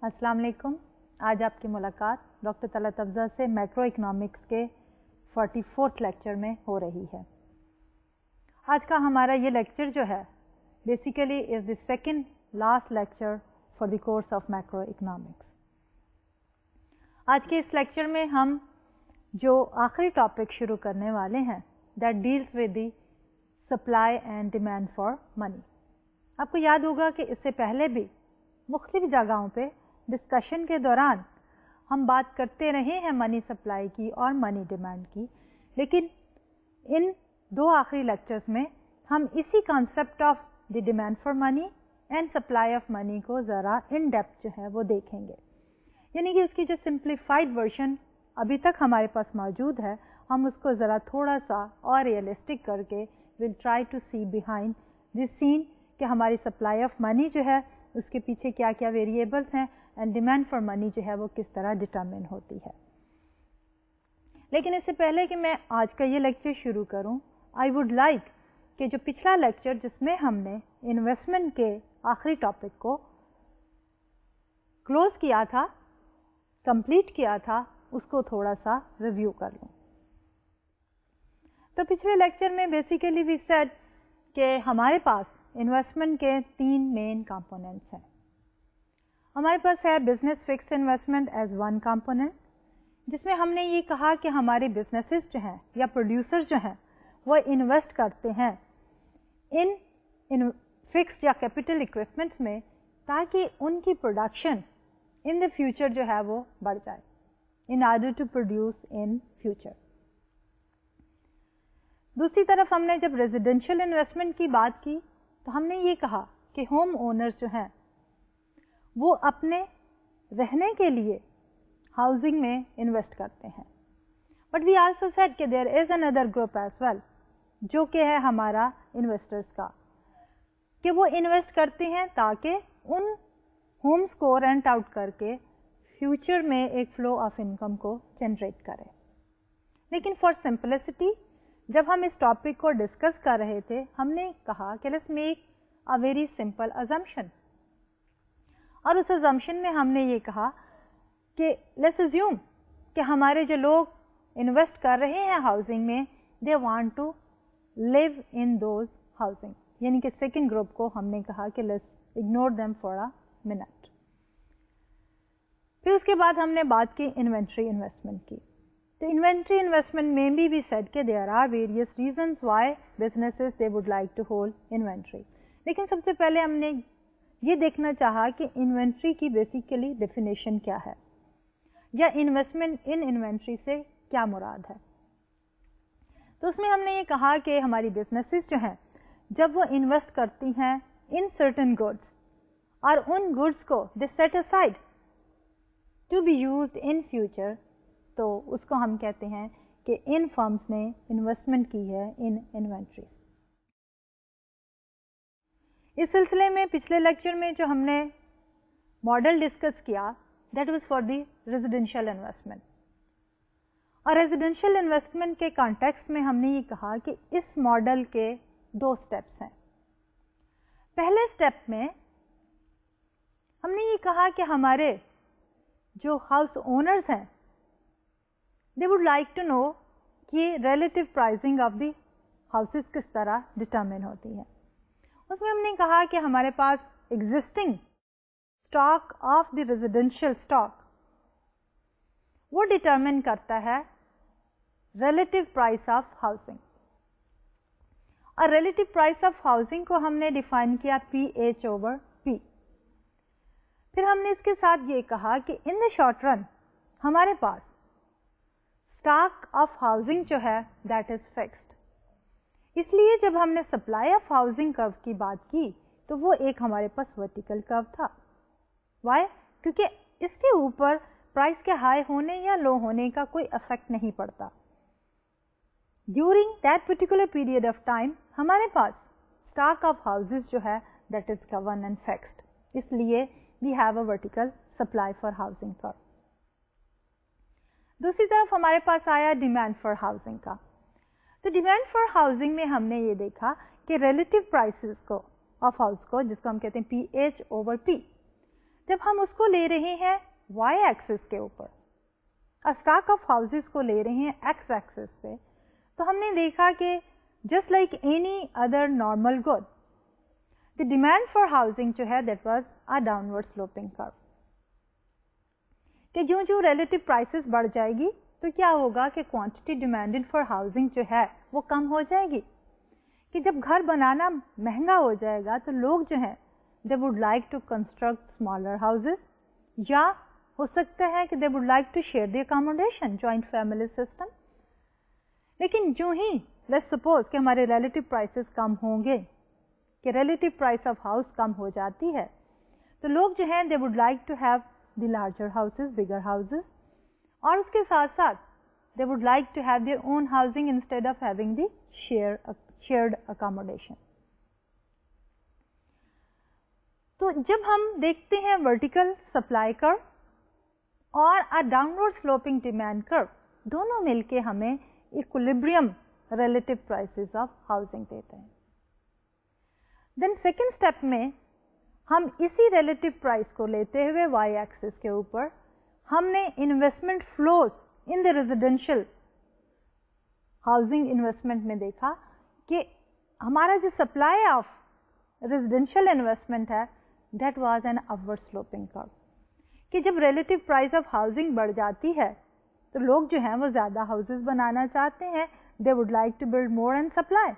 अस्सलाम वालेकुम। आज आपकी मुलाकात डॉक्टर तलत अफज़ा से मैक्रो इकनॉमिक्स के 44th लेक्चर में हो रही है। आज का हमारा ये लेक्चर जो है basically is the second last lecture for the course of macro economics. आज के इस लेक्चर में हम जो आखिरी टॉपिक शुरू करने वाले हैं that deals with the supply and demand for money. आपको याद होगा कि इससे पहले भी मुख्तलिफ जगहों पे डिस्कशन के दौरान हम बात करते रहे हैं मनी सप्लाई की और मनी डिमांड की, लेकिन इन दो आखिरी लेक्चर्स में हम इसी concept of the demand for money and supply of money को ज़रा इन डेप्थ जो है वो देखेंगे। यानी कि उसकी जो सिंप्लीफाइड वर्जन अभी तक हमारे पास मौजूद है, हम उसको ज़रा थोड़ा सा और रियलिस्टिक करके will try to see behind this scene कि हमारी सप्लाई ऑफ मनी जो है उसके पीछे क्या क्या वेरिएबल्स हैं एंड डिमांड फॉर मनी जो है वो किस तरह डिटरमिन होती है। लेकिन इससे पहले कि मैं आज का ये लेक्चर शुरू करूं, आई वुड लाइक कि जो पिछला लेक्चर जिसमें हमने इन्वेस्टमेंट के आखिरी टॉपिक को क्लोज किया था, कंप्लीट किया था, उसको थोड़ा सा रिव्यू कर लूं। तो पिछले लेक्चर में बेसिकली वी सेड कि हमारे पास इन्वेस्टमेंट के तीन मेन कंपोनेंट्स हैं। हमारे पास है business fixed investment as one component, जिसमें हमने ये कहा कि हमारे बिजनेसेस जो हैं या प्रोड्यूसर्स जो हैं वो इन्वेस्ट करते हैं इन फिक्स्ड या कैपिटल इक्विपमेंट्स में ताकि उनकी प्रोडक्शन इन द फ्यूचर जो है वो बढ़ जाए in order to produce in future. दूसरी तरफ हमने जब रेजिडेंशियल इन्वेस्टमेंट की बात की तो हमने ये कहा कि होम ओनर्स जो हैं वो अपने रहने के लिए हाउसिंग में इन्वेस्ट करते हैं, बट वी आल्सो सेड कि there is another group as well जो कि है हमारा इन्वेस्टर्स का, कि वो इन्वेस्ट करते हैं ताकि उन होम्स को रेंट आउट करके फ्यूचर में एक फ्लो ऑफ इनकम को जनरेट करें। लेकिन फॉर सिंपलिसिटी जब हम इस टॉपिक को डिस्कस कर रहे थे हमने कहा कि let's make a very simple assumption, और उस अजम्पशन में हमने ये कहा कि लेट्स अज्यूम कि हमारे जो लोग इन्वेस्ट कर रहे हैं हाउसिंग में they want to live in those housing, यानी कि सेकंड ग्रुप को हमने कहा कि let's ignore them for a minute. फिर उसके बाद हमने बात की इन्वेंट्री इन्वेस्टमेंट की। तो इन्वेंट्री इन्वेस्टमेंट में भी सेड कि there are various reasons why businesses they would like to hold inventory. लेकिन सबसे पहले हमने ये देखना चाहा कि इन्वेंट्री की बेसिकली डेफिनेशन क्या है या इन्वेस्टमेंट इन इन्वेंट्री से क्या मुराद है। तो उसमें हमने ये कहा कि हमारी बिजनेसेस जो हैं जब वो इन्वेस्ट करती हैं इन सर्टेन गुड्स और उन गुड्स को they set aside to be used in future, तो उसको हम कहते हैं कि इन फर्म्स ने इन्वेस्टमेंट की है इन इन्वेंट्रीज। इस सिलसिले में पिछले लेक्चर में जो हमने मॉडल डिस्कस किया that was for the residential investment, और रेजिडेंशियल इन्वेस्टमेंट के कॉन्टेक्स्ट में हमने ये कहा कि इस मॉडल के दो स्टेप्स हैं। पहले स्टेप में हमने ये कहा कि हमारे जो हाउस ओनर्स हैं they would like to know कि relative pricing of the houses किस तरह determine होती है। उसमें हमने कहा कि हमारे पास existing stock of the residential stock वो determine करता है relative price of housing, और relative price of housing को हमने define किया PH over P। फिर हमने इसके साथ ये कहा कि in the short run हमारे पास स्टॉक ऑफ हाउसिंग जो है दैट इज फिक्स्ड, इसलिए जब हमने सप्लाई ऑफ हाउसिंग कर्व की बात की तो वो एक हमारे पास वर्टिकल कर्व था। वाई? क्योंकि इसके ऊपर प्राइस के हाई होने या लो होने का कोई इफेक्ट नहीं पड़ता। During that particular period of time हमारे पास स्टॉक ऑफ हाउसेस जो है that is govern and fixed, इसलिए we have a vertical supply for housing curve. दूसरी तरफ हमारे पास आया डिमांड फॉर हाउसिंग का। तो डिमांड फॉर हाउसिंग में हमने ये देखा कि रिलेटिव प्राइसेस को ऑफ हाउस को, जिसको हम कहते हैं PH over P, जब हम उसको ले रहे हैं वाई एक्सिस के ऊपर और स्टॉक ऑफ हाउसेस को ले रहे हैं एक्स एक्सिस पे, तो हमने देखा कि just like any other normal good, the demand for housing जो है that was a downward sloping curve, कि जो जो रिलेटिव प्राइसेस बढ़ जाएगी तो क्या होगा कि क्वांटिटी डिमांडेड फॉर हाउसिंग जो है वो कम हो जाएगी, कि जब घर बनाना महंगा हो जाएगा तो लोग जो हैं they would like to construct smaller houses, या हो सकता है कि they would like to share the accommodation, joint family system. लेकिन जो ही लेट्स सपोज कि हमारे रिलेटिव प्राइसेस कम होंगे, कि रिलेटिव प्राइस ऑफ हाउस कम हो जाती है, तो लोग जो हैं they would like to have the larger houses, bigger houses, और उसके साथ साथ they would like to have their own housing instead of having the shared accommodation. तो जब हम देखते हैं वर्टिकल सप्लाई कर्व और a downward sloping demand curve, दोनों मिलके हमें equilibrium relative prices of housing देते हैं। देन सेकेंड स्टेप में हम इसी रिलेटिव प्राइस को लेते हुए वाई एक्सिस के ऊपर हमने investment flows in the residential housing investment में देखा कि हमारा जो सप्लाई ऑफ रेजिडेंशियल इन्वेस्टमेंट है that was an upward sloping curve, कि जब रिलेटिव प्राइस ऑफ हाउसिंग बढ़ जाती है तो लोग जो हैं वो ज़्यादा हाउसेस बनाना चाहते हैं, they would like to build more and supply.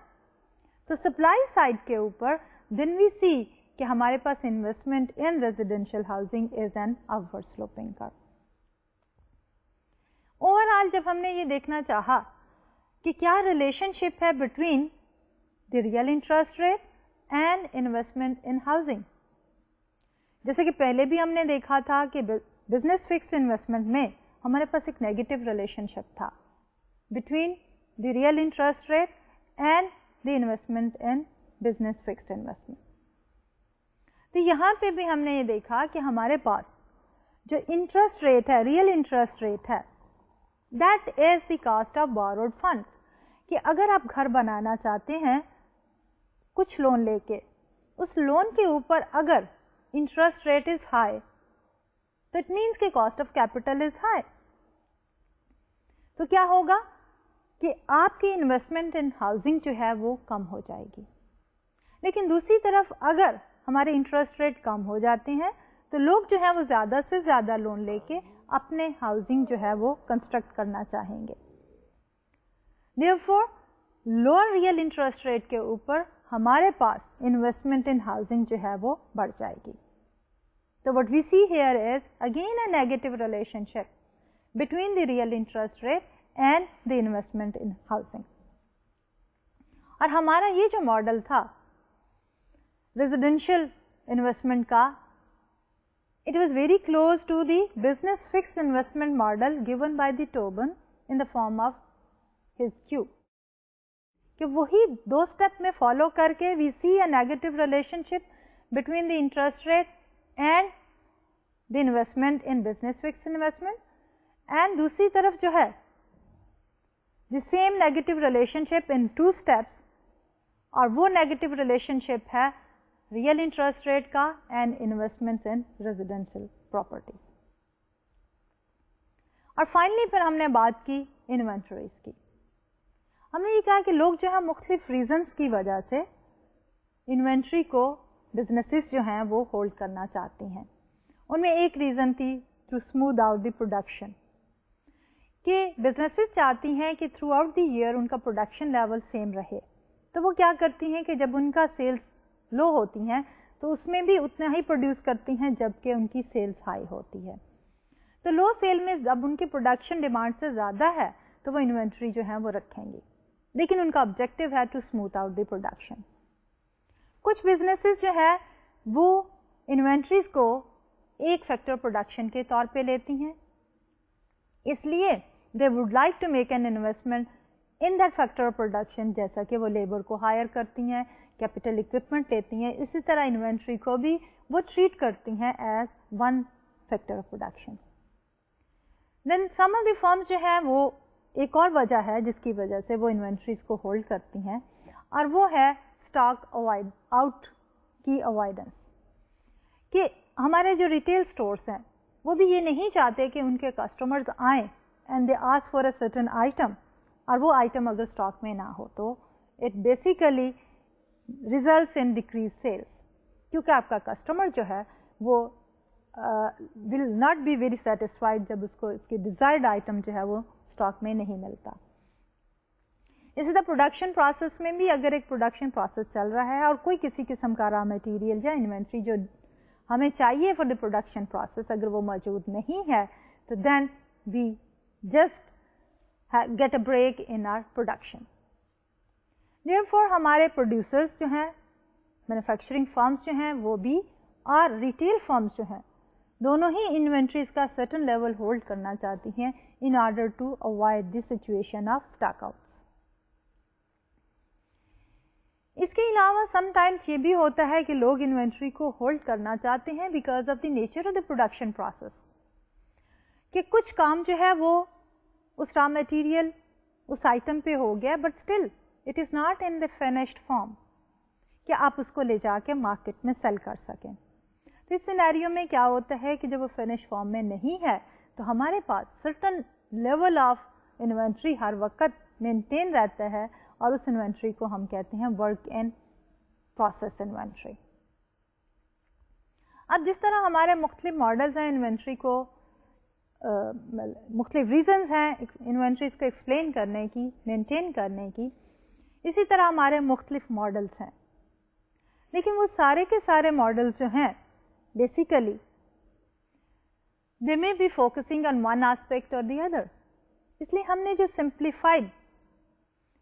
तो सप्लाई साइड के ऊपर देन वी सी कि हमारे पास investment in residential housing is an upward sloping curve. Overall जब हमने ये देखना चाहा कि क्या रिलेशनशिप है between the real interest rate and investment in housing, जैसे कि पहले भी हमने देखा था कि बिजनेस फिक्स्ड इन्वेस्टमेंट में हमारे पास एक नेगेटिव रिलेशनशिप था between the real interest rate and the investment in business fixed investment. तो यहाँ पे भी हमने ये देखा कि हमारे पास जो इंटरेस्ट रेट है, रियल इंटरेस्ट रेट है, that is the cost of borrowed funds, कि अगर आप घर बनाना चाहते हैं कुछ लोन लेके, उस लोन के ऊपर अगर इंटरेस्ट रेट इज हाई तो इट मीन्स कि cost of capital is high, तो क्या होगा कि आपकी इन्वेस्टमेंट इन हाउसिंग जो है वो कम हो जाएगी। लेकिन दूसरी तरफ अगर हमारे इंटरेस्ट रेट कम हो जाते हैं तो लोग जो है वो ज़्यादा से ज़्यादा लोन लेके अपने हाउसिंग जो है वो कंस्ट्रक्ट करना चाहेंगे। Therefore lower real interest rate के ऊपर हमारे पास इन्वेस्टमेंट इन हाउसिंग जो है वो बढ़ जाएगी। तो what we see here is again a negative relationship between the real interest rate and the investment in housing. और हमारा ये जो मॉडल था रेजिडेंशियल इन्वेस्टमेंट का, it was very close to the business fixed investment model given by the Tobin in the form of his Q, कि वही दो step में फॉलो करके we see a negative relationship between the interest rate and the investment in business fixed investment, and दूसरी तरफ जो है the same negative relationship in two steps, और वो negative relationship है रियल इंटरेस्ट रेट का and investments in residential properties. और finally फिर हमने बात की इन्वेंटरीज की। हमने ये कहा कि लोग जो है मुख्तलिफ रीजंस की वजह से इन्वेंट्री को बिजनेसेस जो हैं वो होल्ड करना चाहती हैं। उनमें एक रीज़न थी to smooth out the production, कि बिजनेसेस चाहती हैं कि थ्रू आउट द ईयर उनका प्रोडक्शन लेवल सेम रहे। तो वो क्या करती हैं कि जब उनका सेल्स लो होती हैं तो उसमें भी उतना ही प्रोड्यूस करती हैं जबकि उनकी सेल्स हाई होती है। तो लो सेल में जब उनकी प्रोडक्शन डिमांड से ज़्यादा है तो वो इन्वेंट्री जो है वो रखेंगी, लेकिन उनका ऑब्जेक्टिव है to smooth out the production. कुछ बिजनेसेस जो है वो इन्वेंट्रीज को एक फैक्टर प्रोडक्शन के तौर पे लेती हैं, इसलिए they would like to make an investment in that factor of production, जैसा कि वो लेबर को हायर करती हैं, कैपिटल इक्विपमेंट लेती हैं, इसी तरह इन्वेंट्री को भी वो ट्रीट करती हैं as one factor of production. Then some of the firms जो है वो एक और वजह है जिसकी वजह से वो इन्वेंट्रीज को होल्ड करती हैं, और वो है स्टॉक आउट की अवॉइडेंस, कि हमारे जो रिटेल स्टोर्स हैं वो भी ये नहीं चाहते कि उनके कस्टमर्स आएँ and they ask for a certain item और वो आइटम अगर स्टॉक में ना हो तो it basically results in decrease sales, क्योंकि आपका कस्टमर जो है वो will not be very satisfied जब उसको इसकी डिज़ायर्ड आइटम जो है वो स्टॉक में नहीं मिलता। इसी तरह प्रोडक्शन प्रोसेस में भी अगर एक प्रोडक्शन प्रोसेस चल रहा है और कोई किसी किस्म का रॉ मटेरियल या इन्वेंट्री जो हमें चाहिए फॉर द प्रोडक्शन प्रोसेस अगर वो मौजूद नहीं है तो then we just get a break in our production. Therefore हमारे प्रोड्यूसर्स जो हैं, मैन्युफैक्चरिंग फर्म्स जो हैं वो भी और रिटेल फर्म्स जो हैं दोनों ही इन्वेंट्रीज का सर्टेन लेवल होल्ड करना चाहती हैं in order to avoid the situation of stock outs. इसके अलावा समटाइम्स ये भी होता है कि लोग इन्वेंट्री को होल्ड करना चाहते हैं because of the nature of the production process, कि कुछ काम जो है वो उस रॉ मटेरियल उस आइटम पे हो गया but still it is not in the finished form कि आप उसको ले जाके मार्केट में सेल कर सकें। तो इस सिनेरियो में क्या होता है कि जब वो फिनिश फॉर्म में नहीं है तो हमारे पास सर्टन लेवल ऑफ इन्वेंट्री हर वक्त मेंटेन रहता है और उस इन्वेंट्री को हम कहते हैं वर्क इन प्रोसेस इन्वेंट्री। अब जिस तरह हमारे मुख्तलिफ मॉडल्स हैं इन्वेंट्री को, मुख्तलिफ रीजंस हैं इन्वेंट्रीज को एक्सप्लेन करने की, मेंटेन करने की, इसी तरह हमारे मुख्तलिफ मॉडल्स हैं, लेकिन वो सारे के सारे मॉडल्स जो हैं basically they may be focusing on one aspect और द अदर। इसलिए हमने जो सिंप्लीफाइड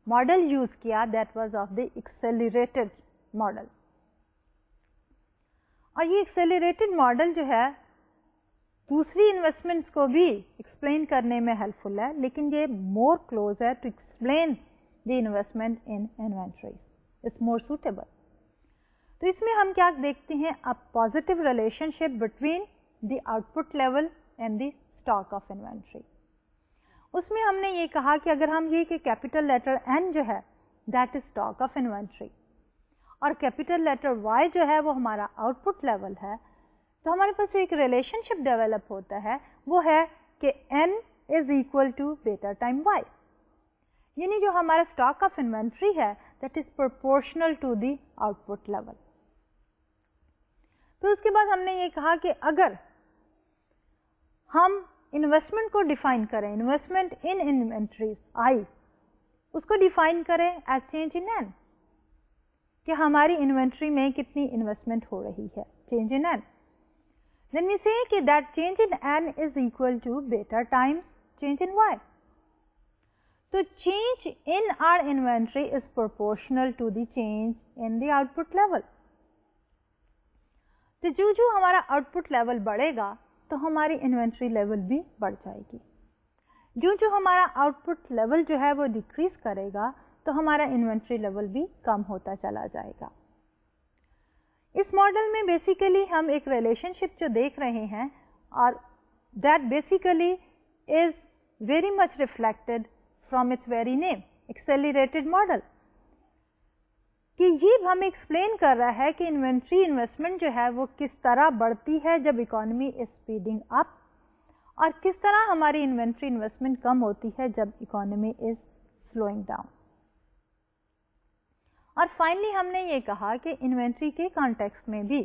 मॉडल यूज किया that was of the accelerated model, और ये एक्सेलरेटेड मॉडल जो है दूसरी इन्वेस्टमेंट्स को भी एक्सप्लेन करने में हेल्पफुल है, लेकिन ये मोर क्लोज है to explain the investment in inventories, is more suitable. तो इसमें हम क्या देखते हैं, a positive relationship between the output level and the stock of inventory. उसमें हमने ये कहा कि अगर हम ये कि कैपिटल लेटर एन जो है that is stock of inventory और कैपिटल लेटर वाई जो है वो हमारा आउटपुट लेवल है, तो हमारे पास जो एक रिलेशनशिप डेवलप होता है वो है कि N is equal to beta time Y, यानी जो हमारा स्टॉक ऑफ इन्वेंट्री है that is proportional to the output level. तो उसके बाद हमने ये कहा कि अगर हम इन्वेस्टमेंट को डिफाइन करें, इन्वेस्टमेंट इन इन्वेंट्रीज आई, उसको डिफाइन करें एज चेंज इन एन, कि हमारी इन्वेंट्री में कितनी इन्वेस्टमेंट हो रही है, change in N. Then we say कि that change in N is equal to beta times change in Y. तो change in our inventory is proportional to the change in the output level. तो जो जो हमारा output level बढ़ेगा तो हमारी inventory level भी बढ़ जाएगी, जो जो हमारा आउटपुट लेवल जो है वो डिक्रीज करेगा तो हमारा इन्वेंट्री लेवल भी कम होता चला जाएगा। इस मॉडल में बेसिकली हम एक रिलेशनशिप जो देख रहे हैं और that basically is very much reflected from its very name accelerated model, कि ये हमें एक्सप्लेन कर रहा है कि इन्वेंट्री इन्वेस्टमेंट जो है वो किस तरह बढ़ती है जब इकोनॉमी इज स्पीडिंग अप, और किस तरह हमारी इन्वेंट्री इन्वेस्टमेंट कम होती है जब इकोनॉमी इज स्लोइंग डाउन। और फाइनली हमने ये कहा कि इन्वेंट्री के कॉन्टेक्स्ट में भी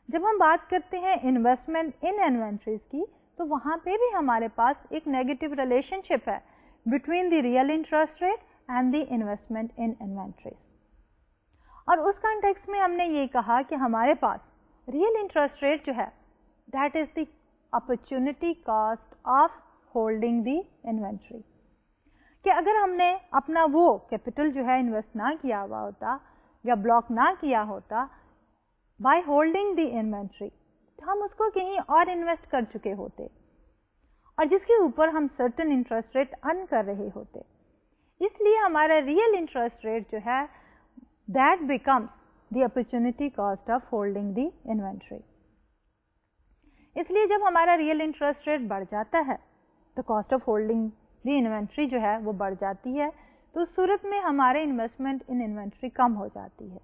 जब हम बात करते हैं इन्वेस्टमेंट इन इन्वेंट्रीज की, तो वहाँ पे भी हमारे पास एक नेगेटिव रिलेशनशिप है between the real interest rate and the investment in inventories. और उस कॉन्टेक्स्ट में हमने ये कहा कि हमारे पास रियल इंटरेस्ट रेट जो है that is the opportunity cost of holding the inventory, कि अगर हमने अपना वो कैपिटल जो है इन्वेस्ट ना किया हुआ होता या ब्लॉक ना किया होता बाय होल्डिंग द इन्वेंट्री, तो हम उसको कहीं और इन्वेस्ट कर चुके होते और जिसके ऊपर हम सर्टेन इंटरेस्ट रेट अर्न कर रहे होते। इसलिए हमारा रियल इंटरेस्ट रेट जो है that becomes the opportunity cost of holding the inventory। इसलिए जब हमारा रियल इंटरेस्ट रेट बढ़ जाता है तो cost of holding the inventory जो है वो बढ़ जाती है, तो उस सूरत में हमारे इन्वेस्टमेंट इन इन्वेंट्री कम हो जाती है।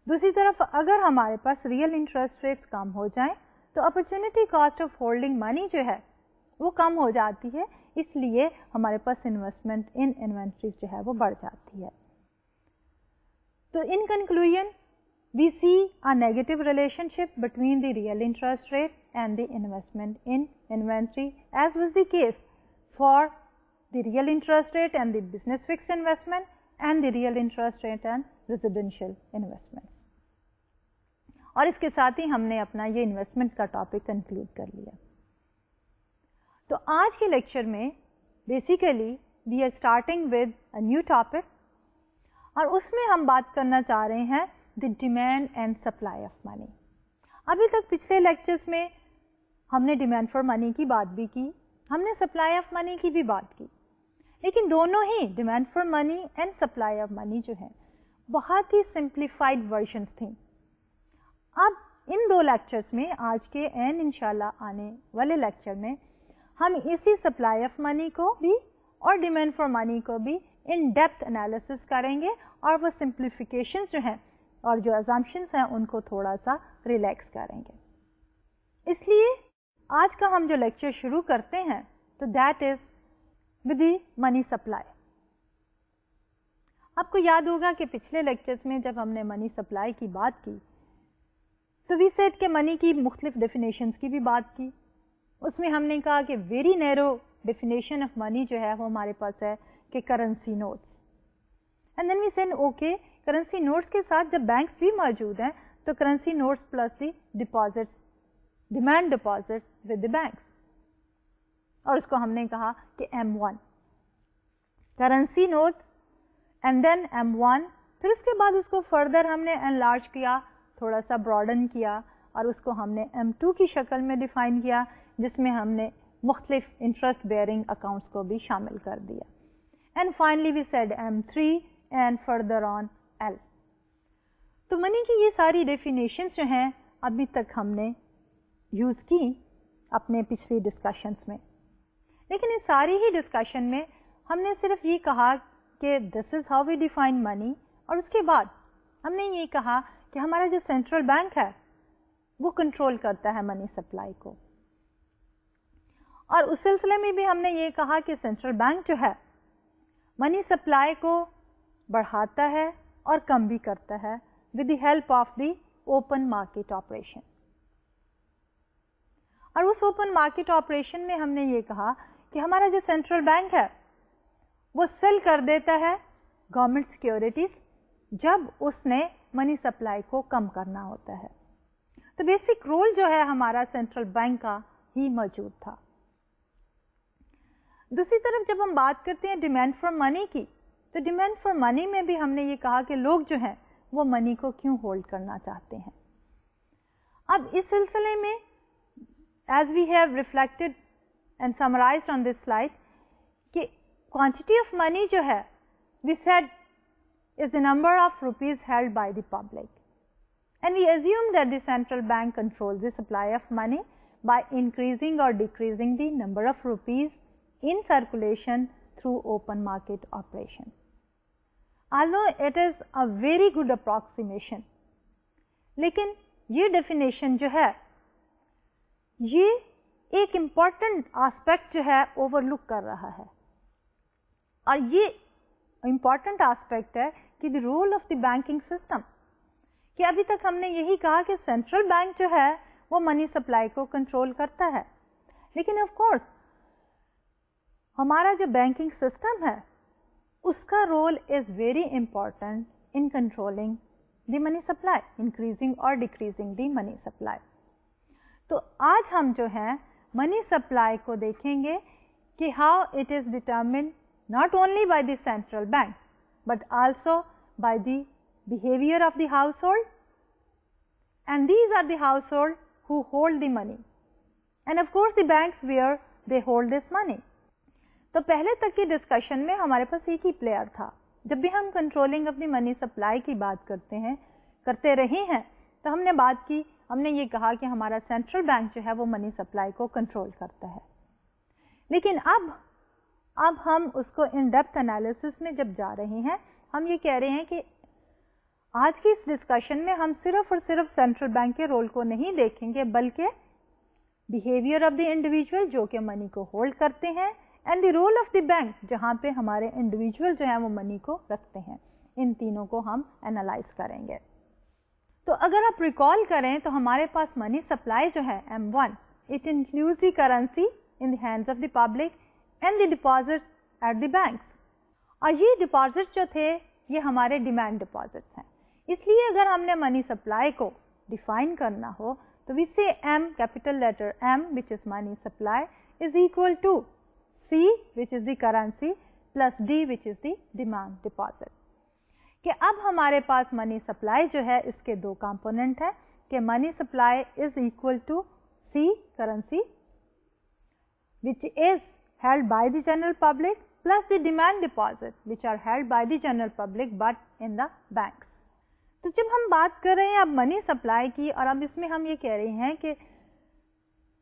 दूसरी तरफ अगर हमारे पास रियल इंटरेस्ट रेट्स कम हो जाएं तो opportunity cost of holding money जो है वो कम हो जाती है, इसलिए हमारे पास इन्वेस्टमेंट इन इन्वेंट्रीज जो है वो बढ़ जाती है। तो in conclusion we see a negative relationship between the real interest rate and the investment in inventory, as was the case for the real interest rate and the business fixed investment and the real interest rate and residential investments. और इसके साथ ही हमने अपना ये investment का topic conclude कर लिया। तो आज के लेक्चर में basically we are starting with a new topic, और उसमें हम बात करना चाह रहे हैं the demand and supply of money. अभी तक पिछले लेक्चर्स में हमने डिमांड फॉर मनी की बात भी की, हमने सप्लाई ऑफ मनी की भी बात की, लेकिन दोनों ही demand for money and supply of money जो है बहुत ही सिंप्लीफाइड वर्जन्स थी। अब इन दो लेक्चर्स में, आज के एंड इंशाल्लाह आने वाले लेक्चर में, हम इसी सप्लाई ऑफ मनी को भी और डिमांड फॉर मनी को भी इन डेप्थ एनालिसिस करेंगे और वो सिंप्लीफिकेशंस जो हैं और जो अजम्पशंस हैं उनको थोड़ा सा रिलैक्स करेंगे। इसलिए आज का हम जो लेक्चर शुरू करते हैं तो that is with the money supply. आपको याद होगा कि पिछले लेक्चर्स में जब हमने मनी सप्लाई की बात की तो वी सेड के मनी की मुख्तलिफ डेफिनेशंस की भी बात की। उसमें हमने कहा कि very narrow definition of money जो है वो हमारे पास है कि currency notes, and then we said okay currency notes के साथ जब बैंक्स भी मौजूद हैं तो currency notes plus the deposits, demand deposits with the banks, और उसको हमने कहा कि M1 currency notes and then M1। फिर उसके बाद उसको फर्दर हमने एनलार्ज किया, थोड़ा सा ब्रॉडन किया, और उसको हमने M2 की शक्ल में डिफाइन किया, जिसमें हमने मुख्तलिफ इंटरेस्ट बेयरिंग अकाउंट्स को भी शामिल कर दिया। And finally we said M3 and further on L। तो मनी की ये सारी डेफिनेशंस जो हैं अभी तक हमने यूज़ की अपने पिछली डिस्कशंस में, लेकिन इस सारी ही डिस्कशन में हमने सिर्फ ये कहा कि this is how we define money, और उसके बाद हमने ये कहा कि हमारा जो सेंट्रल बैंक है वो कंट्रोल करता है मनी सप्लाई को, और उस सिलसिले में भी हमने ये कहा कि सेंट्रल बैंक जो है मनी सप्लाई को बढ़ाता है और कम भी करता है with the help of the open market operation. और उस ओपन मार्केट ऑपरेशन में हमने ये कहा कि हमारा जो सेंट्रल बैंक है वो सेल कर देता है गवर्नमेंट सिक्योरिटीज जब उसने मनी सप्लाई को कम करना होता है। तो बेसिक रोल जो है हमारा सेंट्रल बैंक का ही मौजूद था। दूसरी तरफ जब हम बात करते हैं डिमांड फॉर मनी की, तो डिमांड फॉर मनी में भी हमने ये कहा कि लोग जो हैं वो मनी को क्यों होल्ड करना चाहते हैं। अब इस सिलसिले में as we have reflected and summarized on this slide कि क्वांटिटी ऑफ मनी जो है we said is the number of rupees held by the public, and we assume that the central bank controls the supply of money by increasing or decreasing the number of rupees in circulation through open market operation. Although it is a very good approximation, लेकिन ये definition जो है ये एक important aspect जो है overlook कर रहा है, और ये important aspect है कि the role of the banking system, कि अभी तक हमने यही कहा कि सेंट्रल बैंक जो है वो मनी सप्लाई को कंट्रोल करता है, लेकिन ऑफ कोर्स हमारा जो बैंकिंग सिस्टम है उसका role is very important in controlling the money supply, increasing और डिक्रीजिंग द मनी सप्लाई। तो आज हम जो है मनी सप्लाई को देखेंगे कि how it is determined not only by the central bank but also by the behavior of the household, and these are the household who hold the money, and of course the banks where they hold this money. तो पहले तक की discussion में हमारे पास एक ही player था। जब भी हम controlling of the money supply की बात करते रहे हैं तो हमने बात की, हमने ये कहा कि हमारा सेंट्रल बैंक जो है वो मनी सप्लाई को कंट्रोल करता है, लेकिन अब हम उसको इन डेप्थ एनालिसिस में जब जा रहे हैं हम ये कह रहे हैं कि آج کی اس ڈسکشن میں ہم صرف اور صرف سینٹرل بینک کے رول کو نہیں دیکھیں گے بلکہ بیہیویئر آف دی انڈیویجول جو کہ منی کو ہولڈ کرتے ہیں and the role of the bank جہاں پہ ہمارے انڈیویجول جو ہیں وہ منی کو رکھتے ہیں. ان تینوں کو ہم اینالائز کریں گے. تو اگر آپ ریکال کریں تو ہمارے پاس منی سپلائی جو ہے M1 it includes the currency in the hands of the public and the deposit at the banks. اور یہ ڈپازٹ جو تھے یہ ہمارے ڈیمانڈ ڈپازٹس ہیں. اس لیے اگر ہم نے منی سپلائی کو ڈیفائن کرنا ہو تو we say M capital letter M which is money supply is equal to C which is the currency plus D which is the demand deposit. کہ اب ہمارے پاس منی سپلائی جو ہے اس کے دو کمپوننٹ ہیں کہ money supply is equal to C currency which is held by the general public plus the demand deposit which are held by the general public but in the banks. تو جب ہم بات کر رہے ہیں اب منی سپلائی کی اور اب اس میں ہم یہ کہہ رہے ہیں کہ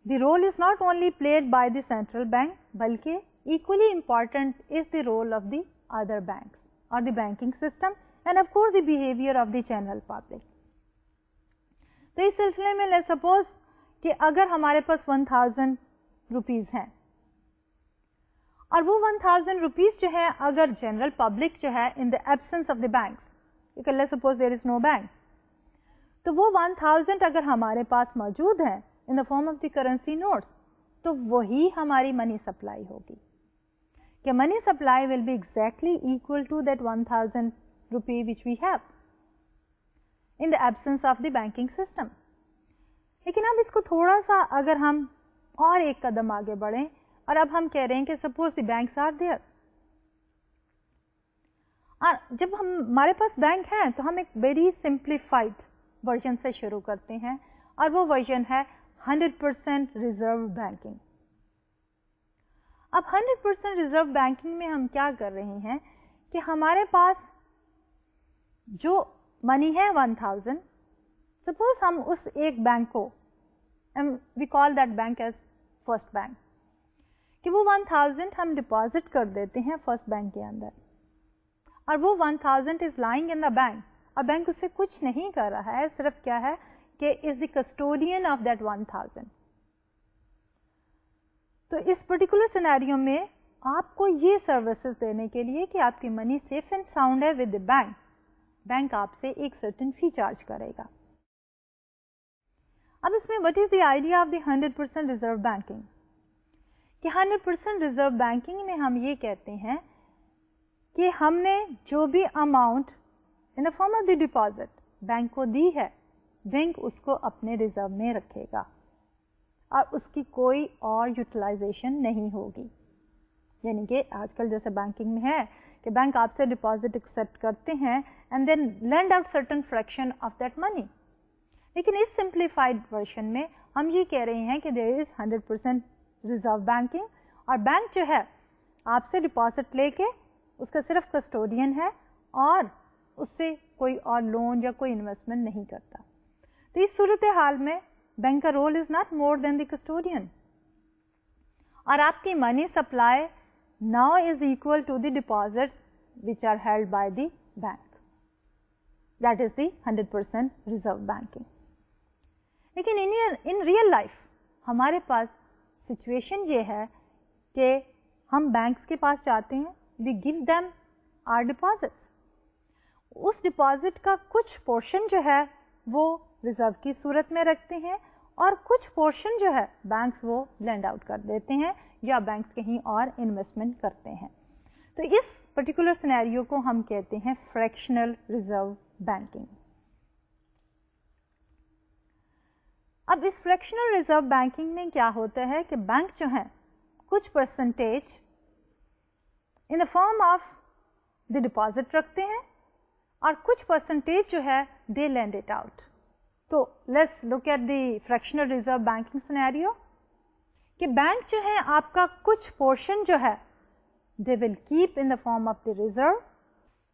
the role is not only played by the central bank بلکہ equally important is the role of the other banks اور the banking system and of course the behaviour of the general public. تو اس سلسلے میں let's suppose کہ اگر ہمارے پاس 1000 rupees ہیں اور وہ 1000 روپیز جو ہے اگر جنرل پبلک جو ہے in the absence of the banks let's suppose there is no bank تو وہ 1000 اگر ہمارے پاس موجود ہے in the form of the currency notes تو وہی ہماری منی سپلائی ہوگی کہ money supply will be exactly equal to that 1000 rupee which we have in the absence of the banking system. لیکن اب اس کو تھوڑا سا اگر ہم اور ایک قدم آگے بڑھیں اور اب ہم کہہ رہے ہیں کہ suppose the banks are there اور جب ہمارے پاس بینک ہیں تو ہم ایک ویری سمپلیفائڈ ورژن سے شروع کرتے ہیں اور وہ ورژن ہے 100% ریزرو بینکنگ. اب 100% ریزرو بینکنگ میں ہم کیا کر رہے ہیں کہ ہمارے پاس جو منی ہے 1000 سپوز ہم اس ایک بینک کو we call that bank as first bank کہ وہ 1000 ہم ڈپازٹ کر دیتے ہیں فرسٹ بینک کے اندر اور وہ 1000 is lying in the bank اور بینک اس سے کچھ نہیں کر رہا ہے صرف کیا ہے کہ از دی کسٹوڈین آف دیٹ 1000. تو اس پرٹیکولر سینیریو میں آپ کو یہ سروسز دینے کے لیے کہ آپ کی منی سیف اینڈ ساؤنڈ ہے ود دا بینک آپ سے ایک سرٹن فی چارج کرے گا. اب اس میں what is the idea of the 100% reserve banking کہ 100% ریزرو بینکنگ میں ہم یہ کہتے ہیں کہ ہم نے جو بھی amount in the form of the deposit bank کو دی ہے بینک اس کو اپنے ریزرو میں رکھے گا اور اس کی کوئی اور یوٹیلائزیشن نہیں ہوگی. یعنی کہ آج کل جیسے بینکنگ میں ہے کہ بینک آپ سے ڈپازٹ ایکسیپٹ کرتے ہیں and then lend out certain fraction of that money. لیکن اس سمپلیفائڈ ورژن میں ہم یہ کہہ رہے ہیں کہ دیر از 100% ریزرو بینکنگ اور بینک جو ہے آپ سے ڈپازٹ لے کے اس کا صرف کسٹوڈین ہے اور اس سے کوئی اور لون یا کوئی انویسٹمنٹ نہیں کرتا. تو اس صورتحال میں بینک کا role is not more than the custodian اور آپ کی money supply now is equal to the deposits which are held by the bank. That is the 100% reserve banking. لیکن ان ریئل لائف ہمارے پاس سچویشن یہ ہے کہ ہم بینکس کے پاس جاتے ہیں we give them our deposits. اس ڈپازٹ کا کچھ پورشن جو ہے وہ ریزرو کی صورت میں رکھتے ہیں اور کچھ پورشن جو ہے بینکس وہ لینڈ آؤٹ کر دیتے ہیں یا بینکس کہیں اور انویسٹمنٹ کرتے ہیں. تو اس پرٹیکولر سینیریو کو ہم کہتے ہیں فریکشنل ریزرو بینکنگ. اب اس فریکشنل ریزرو بینکنگ میں کیا ہوتا ہے کہ بینک جو ہے کچھ percentage in the form of the deposit رکھتے ہیں اور کچھ پرسنٹیج جو ہے دے لینڈ اٹ آؤٹ. تو let's look at the fractional reserve banking scenario کہ بینک جو ہے آپ کا کچھ پورشن جو ہے they will keep in the form of the reserve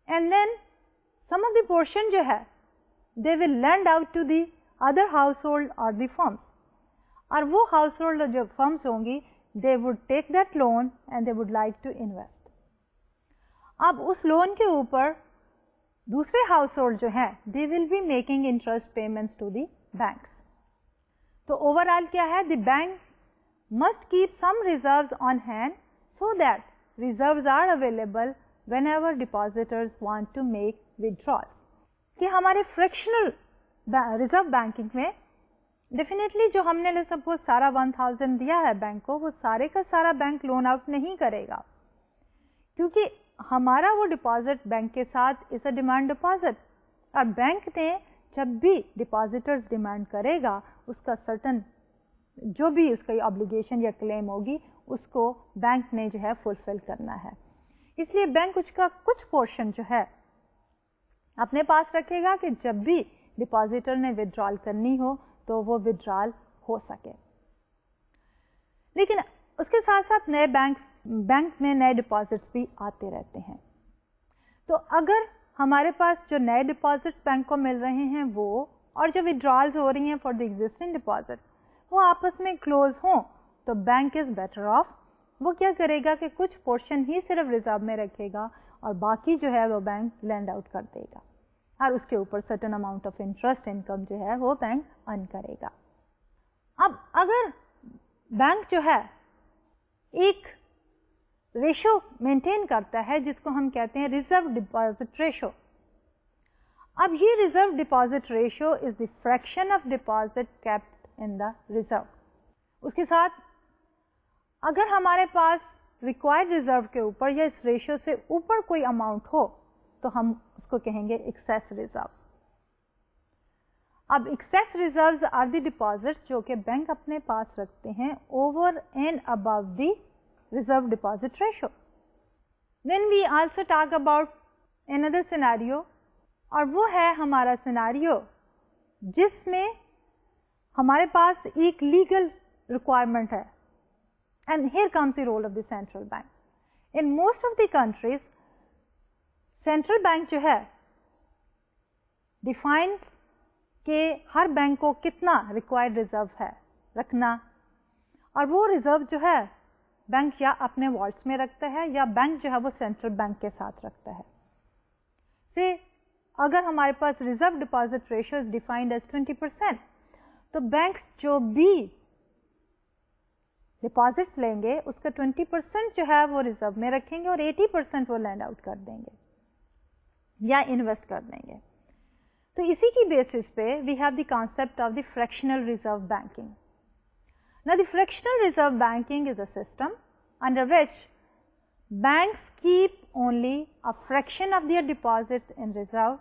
and then some of the portion جو ہے they will lend out to the other household اور دی فرمس اور وہ ہاؤس ہولڈ جو فرمس ہوں گی they would take that loan and they would like to invest. اب اس لون کے اوپر दूसरे हाउस होल्ड जो हैं they will be making interest payments to the banks. तो ओवरऑल क्या है, the bank must keep some reserves on hand so that reserves are available whenever depositors want to make withdrawals. कि हमारे fractional reserve banking में definitely जो हमने suppose सारा 1000 दिया है बैंक को, वो सारे का सारा बैंक लोन आउट नहीं करेगा, क्योंकि हमारा वो डिपॉजिट बैंक के साथ इज अ डिमांड डिपॉजिट, और बैंक ने जब भी डिपॉजिटर्स डिमांड करेगा उसका सर्टन जो भी उसका ऑब्लिगेशन या क्लेम होगी उसको बैंक ने जो है फुलफिल करना है. इसलिए बैंक उसका कुछ पोर्शन जो है अपने पास रखेगा कि जब भी डिपॉजिटर ने विड्रॉल करनी हो तो वो विड्रॉल हो सके. लेकिन उसके साथ साथ नए बैंक में नए डिपॉजिट्स भी आते रहते हैं. तो अगर हमारे पास जो नए डिपॉजिट्स बैंक को मिल रहे हैं वो और जो विड्रॉल्स हो रही हैं फॉर द एग्जिस्टिंग डिपॉजिट वो आपस में क्लोज हों, तो बैंक इज़ बेटर ऑफ. वो क्या करेगा कि कुछ पोर्शन ही सिर्फ रिजर्व में रखेगा और बाकी जो है वो बैंक लैंड आउट कर देगा, और उसके ऊपर certain amount of interest income जो है वो बैंक अर्न करेगा. अब अगर बैंक जो है एक रेशो मेंटेन करता है जिसको हम कहते हैं रिजर्व डिपॉजिट रेशो. अब ये reserve deposit ratio is the fraction of deposit kept in the reserve. उसके साथ अगर हमारे पास रिक्वायर्ड रिजर्व के ऊपर या इस रेशियो से ऊपर कोई अमाउंट हो तो हम उसको कहेंगे एक्सेस रिजर्व्स. अब excess reserves are the deposits जो कि बैंक अपने पास रखते हैं over and above the reserve deposit ratio. Then we also talk about another scenario, और वो है हमारा सिनेरियो जिसमें हमारे पास एक लीगल रिक्वायरमेंट है. And here comes the role of the central bank. In most of the countries, central bank जो है defines कि हर बैंक को कितना required reserve है रखना, और वो रिजर्व जो है बैंक या अपने वॉल्ट्स में रखता है या बैंक जो है वो सेंट्रल बैंक के साथ रखता है. से अगर हमारे पास reserve deposit ratio is defined as 20%, तो बैंक जो भी डिपॉजिट्स लेंगे उसका 20% जो है वो रिजर्व में रखेंगे और 80% वो लैंड आउट कर देंगे या इन्वेस्ट कर देंगे. तो इसी की बेसिस पे we have the concept of the fractional reserve banking. Now the fractional reserve banking is a system under which banks keep only a fraction of their deposits in reserve.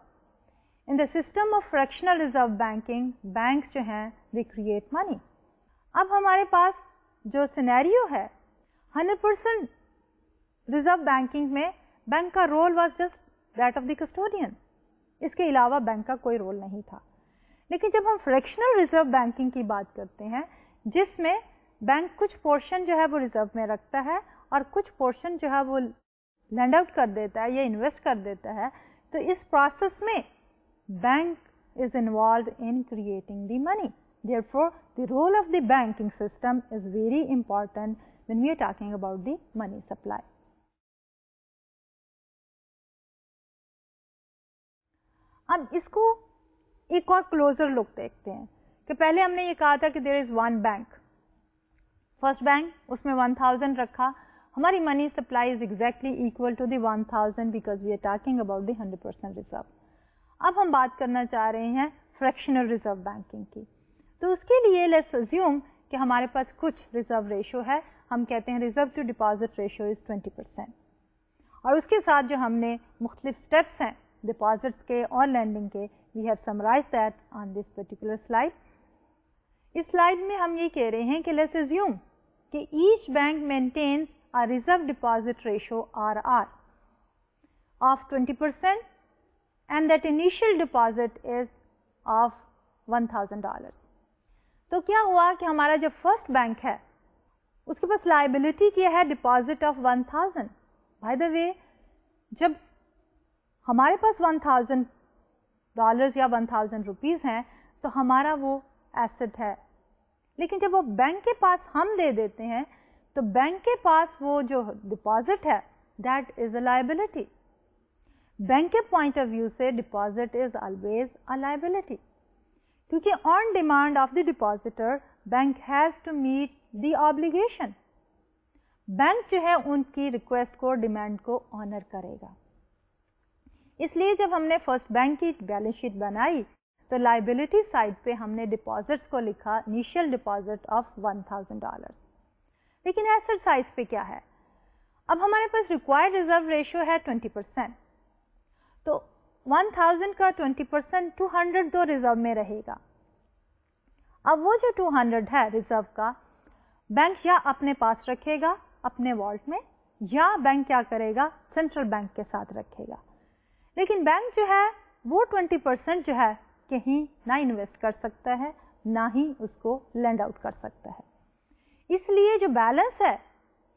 In the system of fractional reserve banking, banks जो हैं they create money. अब हमारे पास जो scenario है 100% reserve banking में bank का role was just that of the custodian, इसके अलावा बैंक का कोई रोल नहीं था. लेकिन जब हम फ्रैक्शनल रिजर्व बैंकिंग की बात करते हैं जिसमें बैंक कुछ पोर्शन जो है वो रिजर्व में रखता है और कुछ पोर्शन जो है वो लैंड आउट कर देता है या इन्वेस्ट कर देता है, तो इस प्रोसेस में bank is involve in creating the money. Therefore, the role of the banking system is very important when we are talking about the money supply. अब इसको एक और क्लोजर लुक देखते हैं कि पहले हमने ये कहा था कि there is one bank, first bank, उसमें 1000 रखा, हमारी money supply is exactly equal to the 1000 because we are talking about the 100% reserve. अब हम बात करना चाह रहे हैं फ्रैक्शनल रिजर्व बैंकिंग की. तो उसके लिए लेट्स अज्यूम कि हमारे पास कुछ रिजर्व रेशो है, हम कहते हैं reserve to deposit ratio is 20%, और उसके साथ जो हमने मुख्तलिफ स्टेप्स हैं डिपॉजिट्स के और लैंडिंग के, we have summarize that on this particular slide. इस स्लाइड में हम ये कह रहे हैं कि लेट्स अज्यूम कि each bank maintains a reserve deposit ratio RR of 20% and that initial deposit is of $1000. तो क्या हुआ कि हमारा जो फर्स्ट बैंक है उसके पास लाइबिलिटी क्या है, deposit of 1000. By the way जब हमारे पास $1000 या 1000 रुपीज़ हैं तो हमारा वो एसेट है, लेकिन जब वो बैंक के पास हम दे देते हैं तो बैंक के पास वो जो डिपॉजिट है that is a liability. Bank के पॉइंट ऑफ व्यू से deposit is always a liability, क्योंकि on demand of the depositor bank has to meet the obligation. Bank जो है उनकी रिक्वेस्ट को, डिमांड को ऑनर करेगा। इसलिए जब हमने फर्स्ट बैंक की बैलेंस शीट बनाई तो लायबिलिटी साइड पे हमने डिपॉजिट्स को लिखा इनिशियल डिपॉजिट ऑफ $1000। लेकिन एसेट साइड पे क्या है? अब हमारे पास रिक्वायर्ड रिजर्व रेशियो है 20%, तो 1000 का 20% 200 तो रिजर्व में रहेगा। अब वो जो 200 है रिजर्व का, बैंक या अपने पास रखेगा अपने वॉल्ट में, या बैंक क्या करेगा, सेंट्रल बैंक के साथ रखेगा। लेकिन बैंक जो है वो 20% जो है कहीं ना इन्वेस्ट कर सकता है, ना ही उसको लेंड आउट कर सकता है। इसलिए जो बैलेंस है,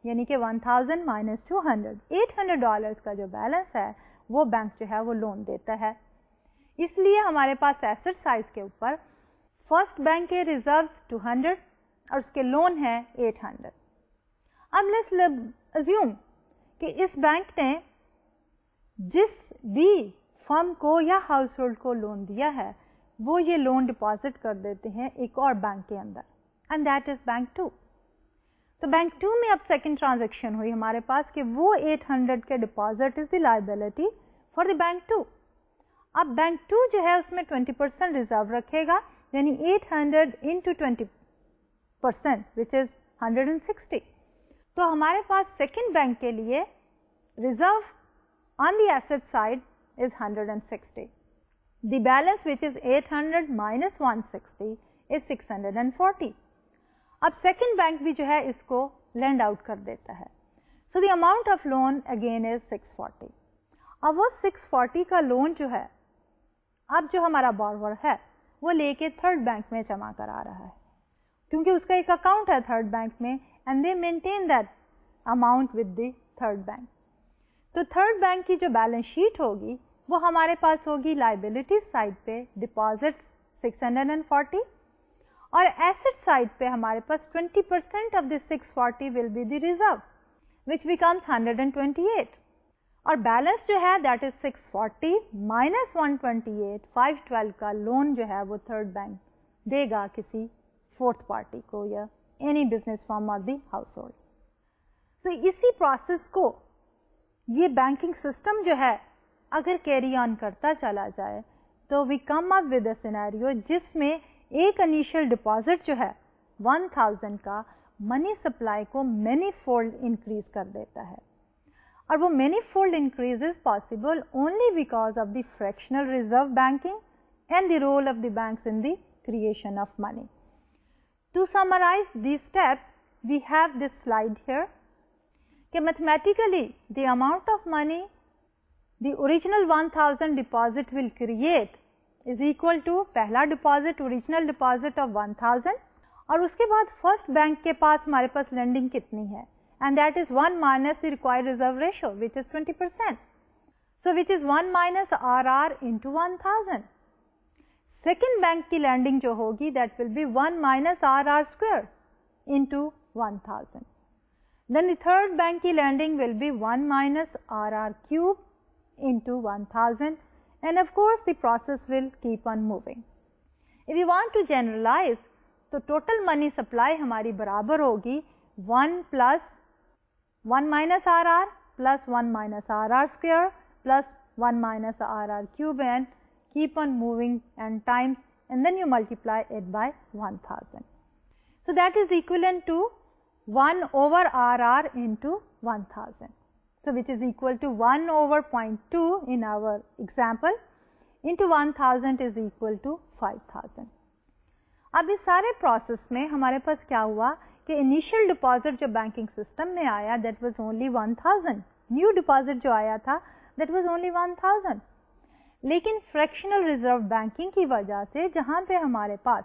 यानी कि 1000 माइनस 200, $800 का जो बैलेंस है वो बैंक जो है वो लोन देता है। इसलिए हमारे पास एसेट साइज के ऊपर फर्स्ट बैंक के रिजर्व्स 200 और उसके लोन है 800। अब लेट्स अज्यूम कि इस बैंक ने जिस भी फर्म को या हाउस होल्ड को लोन दिया है वो ये लोन डिपॉजिट कर देते हैं एक और बैंक के अंदर, एंड दैट इज बैंक 2। तो बैंक 2 में अब सेकंड ट्रांजैक्शन हुई हमारे पास कि वो 800 के deposit is the liability for the bank 2। अब बैंक 2 जो है उसमें 20% रिजर्व रखेगा, यानी 800 इंटू 20% विच इज 160। तो हमारे पास सेकंड बैंक के लिए reserve on the asset side is 160. The balance which is 800 minus 160 is 640. अब सेकंड बैंक भी जो है इसको lend out कर देता है। So the amount of loan again is 640. अब वो 640 का लोन जो है अब जो हमारा borrower है वो लेके थर्ड बैंक में जमा करा रहा है, क्योंकि उसका एक अकाउंट है थर्ड बैंक में, and they maintain that amount with the third bank. तो थर्ड बैंक की जो बैलेंस शीट होगी वो हमारे पास होगी लायबिलिटी साइड पे डिपॉजिट्स 640 और एसेट साइड पे हमारे पास 20% of this 640 will be the reserve which becomes 128, और बैलेंस जो है दैट इज 640 माइनस 128, 512 का लोन जो है वो थर्ड बैंक देगा किसी फोर्थ पार्टी को या एनी बिजनेस फर्म और दी हाउस होल्ड। तो इसी प्रोसेस को ये बैंकिंग सिस्टम जो है अगर कैरी ऑन करता चला जाए तो we come up with a scenario जिसमें एक इनिशियल डिपॉजिट जो है 1000 का मनी सप्लाई को मैनी फोल्ड इंक्रीज कर देता है, और वो many fold increase is possible only because of the fractional reserve banking and the role of the banks in the creation of money. To summarise these steps, we have this slide here कि mathematically the amount of money the original 1000 deposit will create is equal to पहला deposit original deposit of 1000 और उसके बाद first bank के पास हमारे पास lending कितनी है, and that is 1 minus the required reserve ratio which is 20%, so which is 1 minus R into 1000। Second bank की lending जो होगी that will be 1 minus R square into 1000। Then the third bank की lending will be 1 minus RR cube into 1000, and of course the process will keep on moving. If you want to generalize, तो total money supply हमारी बराबर होगी 1 plus 1 minus RR plus 1 minus RR square plus 1 minus RR cube and keep on moving and times, and then you multiply it by 1000. So that is equivalent to 1 over RR into 1000, so which is equal to 1 over 0.2 in our example into 1000 is equal to 5000. अब इस सारे process में हमारे पास क्या हुआ कि initial deposit जो banking system में आया that was only 1000, new deposit जो आया था दैट वाज ओनली 1000, लेकिन फ्रैक्शनल रिजर्व बैंकिंग की वजह से जहाँ पे हमारे पास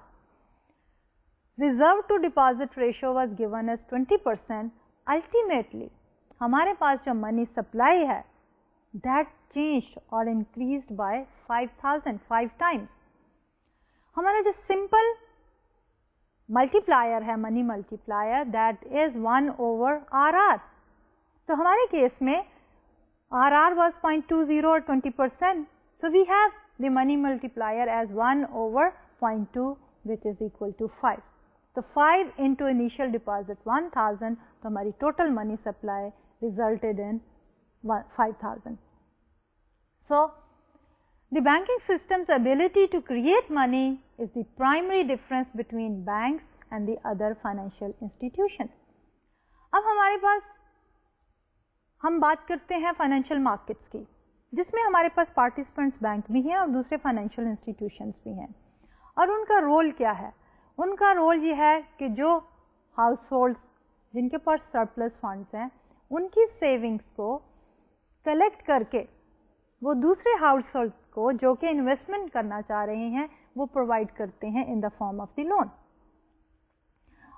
reserve to deposit ratio was given as 20%, ultimately हमारे पास जो मनी सप्लाई है दैट चेंज्ड और इंक्रीज्ड बाय 5000, 5 टाइम्स। हमारा जो सिंपल मल्टीप्लायर है money multiplier that is 1 over RR, तो हमारे केस में RR was 0.20 or 20%. So we have the money multiplier as 1 over 0.2, which is equal to 5. So 5 into initial deposit 1000, तो हमारी total money supply resulted in 5000. So the banking system's ability to create money is the primary difference between banks and the other financial institution. अब हमारे पास हम बात करते हैं financial markets की, जिसमें हमारे पास पार्टिसिपेंट्स बैंक भी हैं और दूसरे फाइनेंशियल इंस्टीट्यूशंस भी हैं। और उनका रोल क्या है? उनका रोल ये है कि जो हाउस होल्ड्स जिनके पास सरप्लस फंड्स हैं, उनकी सेविंग्स को कलेक्ट करके वो दूसरे हाउस होल्ड को जो कि इन्वेस्टमेंट करना चाह रहे हैं वो प्रोवाइड करते हैं in the form of the loan.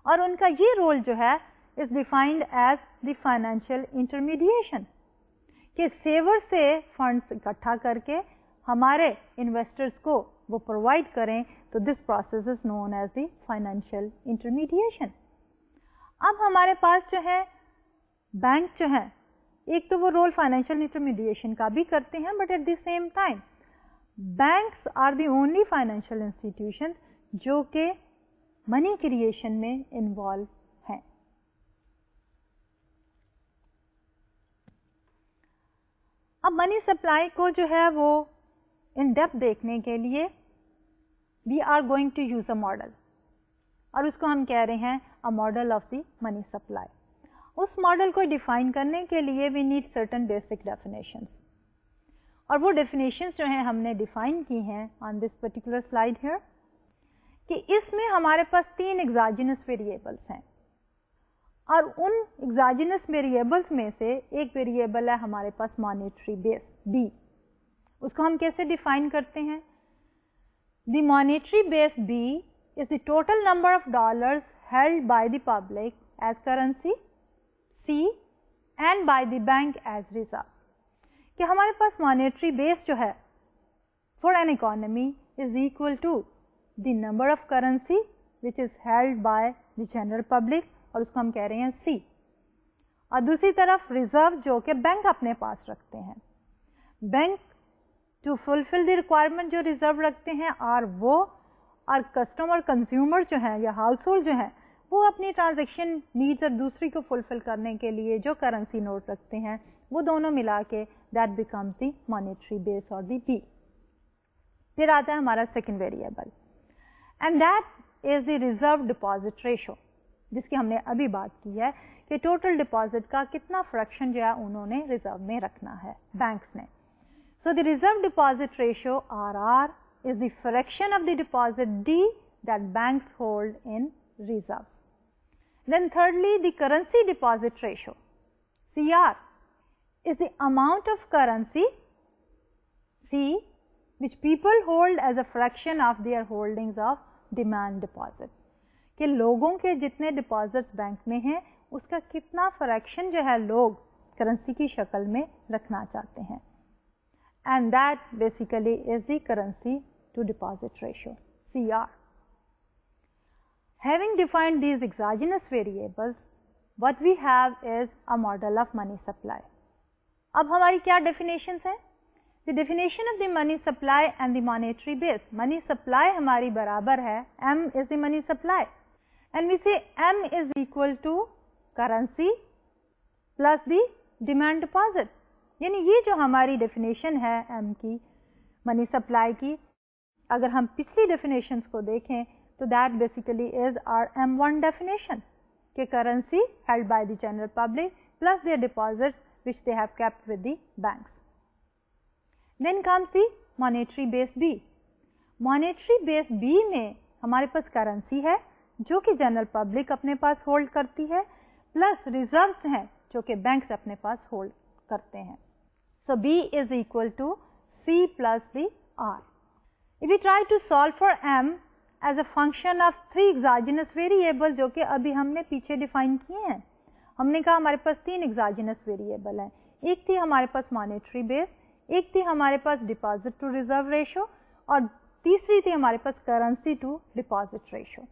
और उनका ये रोल जो है is defined as the financial intermediation, कि सेवर से फंड्स इकट्ठा करके हमारे इन्वेस्टर्स को वो प्रोवाइड करें, तो this process is known as the financial intermediation. अब हमारे पास जो है बैंक जो है, एक तो वो रोल फाइनेंशियल इंटरमीडिएशन का भी करते हैं, but at the same time banks are the only financial institutions जो कि मनी क्रिएशन में इन्वॉल्व हैं। अब मनी सप्लाई को जो है वो इन डेप्थ देखने के लिए we are going to use a model, और उसको हम कह रहे हैं a model of the money supply. उस मॉडल को डिफाइन करने के लिए we need certain basic definitions, और वो डेफिनेशंस जो हैं हमने डिफाइन की हैं on this particular slide here, कि इसमें हमारे पास 3 एक्सोजेनस वेरिएबल्स हैं, और उन एक्सोजेनस वेरिएबल्स में से एक वेरिएबल है हमारे पास मॉनेटरी बेस बी। उसको हम कैसे डिफाइन करते हैं? The monetary base B is the total number of dollars held by the public as currency C and by the bank as reserves, कि हमारे पास मॉनेटरी बेस जो है for an economy is equal to the number of currency which is held by the general public, और उसको हम कह रहे हैं C, और दूसरी तरफ रिजर्व जो कि बैंक अपने पास रखते हैं। Bank to fulfil the requirement जो रिजर्व रखते हैं, और वो और कस्टमर कंज्यूमर जो हैं या हाउस होल्ड जो हैं वो अपनी ट्रांजैक्शन नीड्स और दूसरी को फुलफिल करने के लिए जो करेंसी नोट रखते हैं, वो दोनों मिला के that becomes the monetary base और द बी। फिर आता है हमारा second variable, and that is the reserve deposit ratio, जिसकी हमने अभी बात की है कि टोटल डिपॉजिट का कितना फ्रैक्शन जो है उन्होंने रिजर्व में रखना है बैंक्स ने। So the reserve deposit ratio RR is the fraction of the deposit D that banks hold in reserves. Then thirdly, the currency deposit ratio CR is the amount of currency C which people hold as a fraction of their holdings of demand deposit, कि लोगों के जितने deposits bank में हैं उसका कितना fraction जो है लोग करेंसी की शक्ल में रखना चाहते हैं, and that basically is the currency to deposit ratio CR. Having defined these exogenous variables, what we have is a model of money supply. अब हमारी क्या definitions हैं? The definition of the money supply and the monetary base. Money supply हमारी बराबर है M is the money supply, and we say M is equal to currency plus the demand deposit. यानी ये जो हमारी definition है M की money supply की, अगर हम पिछली definitions को देखें तो that basically is our M1 definition, कि currency held by the general public plus their deposits which they have kept with the banks. Then comes the monetary base B. Monetary base B में हमारे पास currency है जो कि general public अपने पास hold करती है, plus reserves हैं जो कि बैंक्स अपने पास होल्ड करते हैं। सो B is equal to C plus the R. If we try to solve for M as a function of 3 exogenous variable जो कि अभी हमने पीछे डिफाइन किए हैं, हमने कहा हमारे पास 3 exogenous वेरिएबल हैं, एक थी हमारे पास मॉनेटरी बेस, एक थी हमारे पास डिपॉजिट टू रिजर्व रेशो, और तीसरी थी हमारे पास करेंसी टू डिपॉजिट रेशो।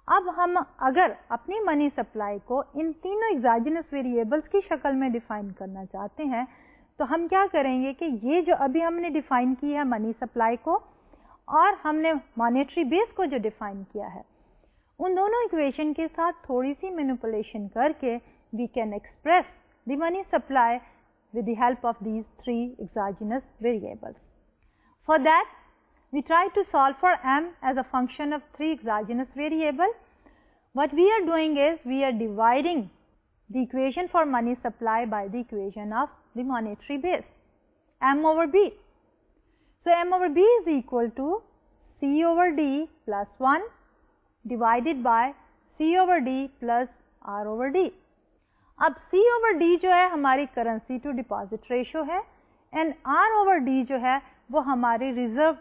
अब हम अगर अपनी मनी सप्लाई को इन तीनों एक्सोजेनस वेरिएबल्स की शक्ल में डिफाइन करना चाहते हैं تو ہم کیا کریں گے کہ یہ جو ابھی ہم نے ڈیفائن کی ہے منی سپلائی کو اور ہم نے مانیٹری بیس کو جو ڈیفائن کیا ہے, ان دونوں ایکویشن کے ساتھ تھوڑی سی مینیپولیشن کر کے we can express the money supply with the help of these three exogenous variables. For that, we try to solve for m as a function of three exogenous variables. What we are doing is we are dividing the equation for money supply by the equation of the monetary base, m over b. So, m over b is equal to c over d plus 1 divided by c over d plus r over d. اب C over D جو ہے ہماری currency to deposit ratio ہے and R over D جو ہے وہ ہماری reserve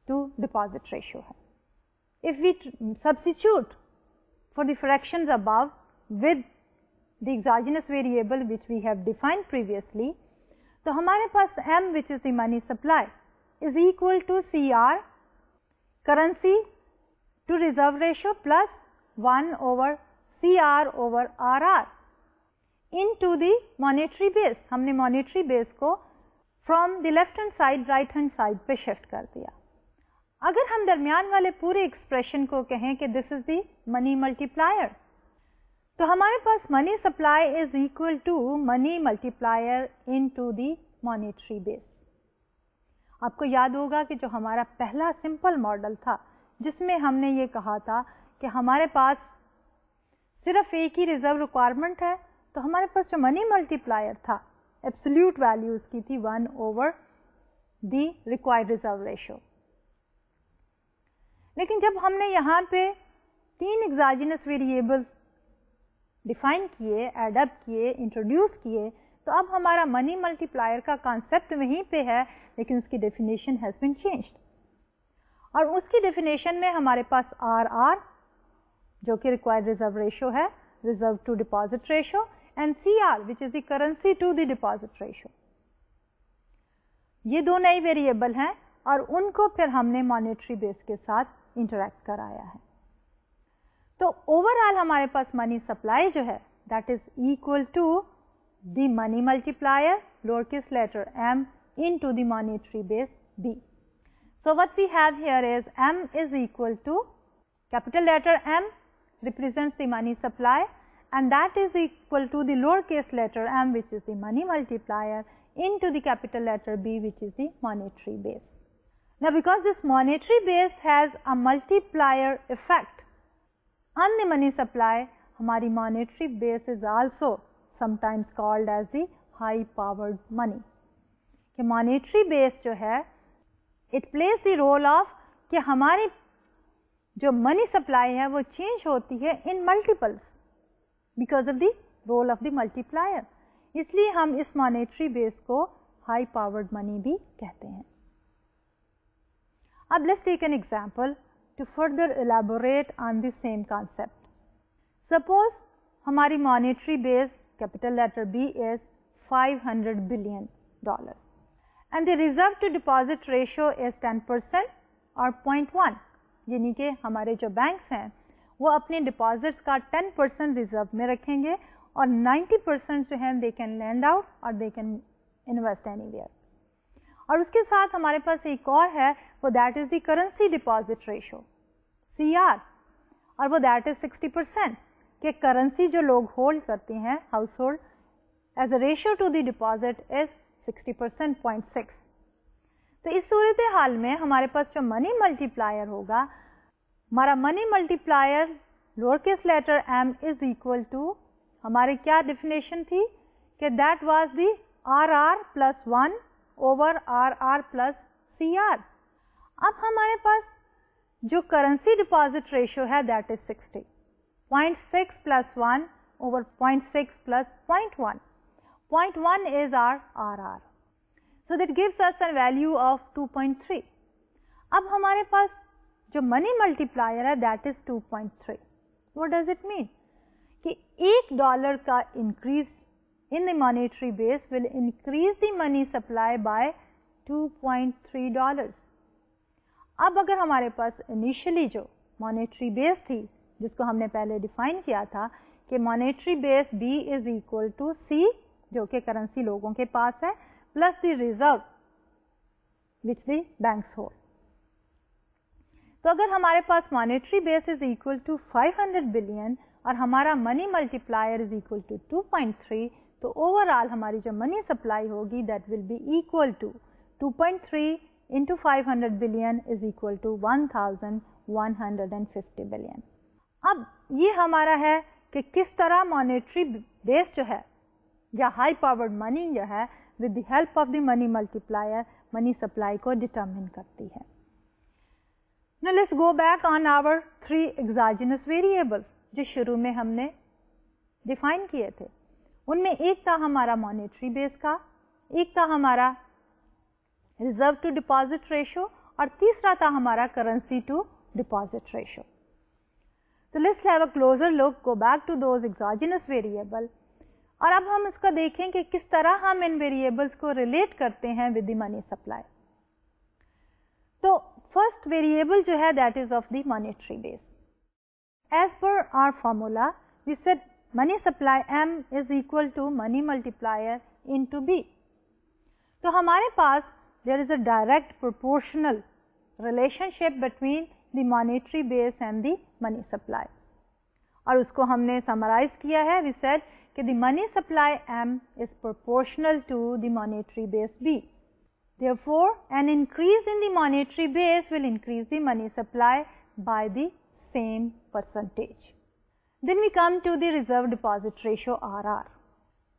to deposit ratio ہے. If we substitute for the fractions above with the exogenous variable which we have defined previously, تو ہمارے پاس M which is the money supply is equal to CR currency to reserve ratio plus 1 over CR over RR into the monetary base. ہم نے monetary base کو from the left hand side right hand side پہ shift کر دیا. اگر ہم درمیان والے پورے ایکسپریشن کو کہیں کہ this is the money multiplier, تو ہمارے پاس money supply is equal to money multiplier into the monetary base. آپ کو یاد ہوگا کہ جو ہمارا پہلا سمپل ماڈل تھا جس میں ہم نے یہ کہا تھا کہ ہمارے پاس صرف ایک ہی ریزرو ریکوائرمنٹ ہے, تو ہمارے پاس جو منی ملٹی پلائر تھا ایبسلیوٹ ویلیو اس کی تھی 1 over the required reserve ratio. لیکن جب ہم نے یہاں پہ 3 ایگزاجنس ویریبلس ڈیفائن کیے, ایڈ اپ کیے, انٹروڈیوس کیے, تو اب ہمارا منی ملٹی پلائر کا کانسیپٹ وہیں پہ ہے, لیکن اس کی ڈیفینیشن ہیز بین چینجڈ. اور اس کی ڈیفینیشن میں ہمارے پاس RR جو کہ ریکوائرڈ ریزرو ریشو ہے, reserve to deposit ratio, and CR which is the currency to the deposit ratio. یہ دو نئی ویریبل ہیں اور ان کو پھر ہم نے مانیٹری بیس کے ساتھ انٹریکٹ کرایا ہے. تو اوور آل ہمارے پاس منی سپلائی جو ہے that is equal to the money multiplier lower case letter m into the monetary base b. So what we have here is m is equal to capital letter M represents the money supply, and that is equal to the lowercase letter m which is the money multiplier into the capital letter B which is the monetary base. Now because this monetary base has a multiplier effect on the money supply, hamari monetary base is also sometimes called as the high powered money. کہ monetary base جو ہے it plays the role of کہ ہماری جو money supply ہے وہ change ہوتی ہے in multiples because of the role of the multiplier. اس لیے ہم اس مانیٹری بیس کو ہائی پاورڈ منی بھی کہتے ہیں. اب let's take an example to further elaborate on the same concept. Suppose ہماری monetary base capital letter B is $500 billion and the reserve to deposit ratio is 10% اور 0.1, یعنی کہ ہمارے جو بینکس ہیں وہ اپنے ڈپازٹس کا 10% ریزرو میں رکھیں گے اور 90% جو ہیں دے کین لینڈ آؤٹ اور they can invest any where. اور اس کے ساتھ ہمارے پاس ایک اور ہے, وہ that is the currency deposit ratio CR, اور وہ دیٹ از 60%, کہ کرنسی جو لوگ ہولڈ کرتے ہیں household as a ratio to the deposit is 60%, 0.6. تو اس صورت حال میں ہمارے پاس جو منی ملٹی پلائر ہوگا, ہمارا money multiplier lower case letter m is equal to, ہماری کیا ڈیفینیشن تھی کہ that was the RR plus 1 over RR plus CR. اب ہمارے پاس جو کرنسی ڈپازٹ ریشو ہے that is 60, 0.6 plus 1 over 0.6 plus 0.1, 0.1 is our RR. So that gives us a value of 2.3. اب ہمارے پاس جو منی ملٹی پلائر ہے that is 2.3. What does it mean? کہ $1 کا increase in the monetary base will increase the money supply by $2.3. اب اگر ہمارے پاس انیشلی جو monetary base تھی جس کو ہم نے پہلے ڈیفائن کیا تھا کہ monetary base B is equal to C जो कि करेंसी लोगों के पास है, plus the reserve which the banks hold. तो अगर हमारे पास monetary base is equal to 500 billion और हमारा money multiplier is equal to 2.3, तो ओवरऑल हमारी जो मनी सप्लाई होगी that will be equal to 2.3 into 500 billion is equal to 1150 billion. अब ये हमारा है कि किस तरह मॉनेटरी बेस जो है या हाई पावर्ड मनी जो है with the help of the money multiplier money supply को डिटरमिन करती है। Now let's go back on our 3 exogenous variables जो शुरू में हमने डिफाइन किए थे। उनमें एक था हमारा मॉनेटरी बेस का, एक था हमारा रिजर्व टू डिपॉजिट रेशो और तीसरा था हमारा करेंसी टू डिपॉजिट रेशो। तो let's have a closer look, go back to those exogenous variable और अब हम इसका देखें कि किस तरह हम इन वेरिएबल्स को रिलेट करते हैं विद द मनी सप्लाई। तो फर्स्ट वेरिएबल जो है that is of the monetary base. As per our formula we said money supply M is equal to money multiplier into B। तो हमारे पास there is a direct proportional relationship between the monetary base and the money supply और उसको हमने summarize किया है। We said कि the money supply M is proportional to the monetary base B. Therefore, an increase in the monetary base will increase the money supply by the same percentage. Then we come to the reserve deposit ratio RR.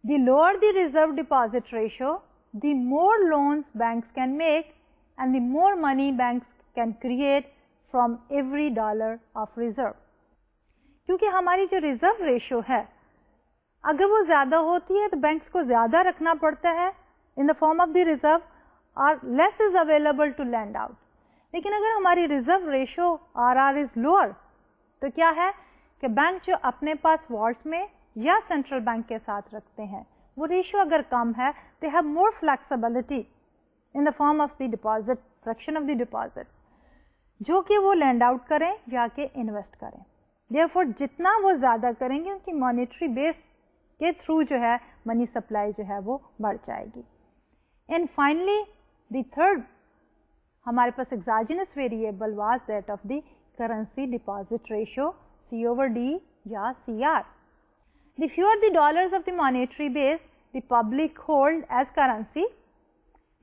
The lower the reserve deposit ratio, the more loans banks can make and the more money banks can create from every dollar of reserve. क्योंकि हमारी जो reserve ratio है अगर वो ज़्यादा होती है तो बैंक्स को ज़्यादा रखना पड़ता है in the form of the reserve और less is available to lend out. लेकिन अगर हमारी reserve ratio RR is lower तो क्या है कि बैंक जो अपने पास वॉल्ट में या सेंट्रल बैंक के साथ रखते हैं वो रेशो अगर कम है they have more flexibility in the form of the deposit, fraction of the deposit, जो कि वो लैंड आउट करें या कि इन्वेस्ट करें। देयरफॉर जितना वो ज़्यादा करेंगे उनकी मॉनेटरी बेस के थ्रू जो है मनी सप्लाई जो है वो बढ़ जाएगी। एंड फाइनली द थर्ड हमारे पास exogenous variable was that of the currency deposit ratio C/D या CR। The fewer the dollars of the monetary base the public hold as currency,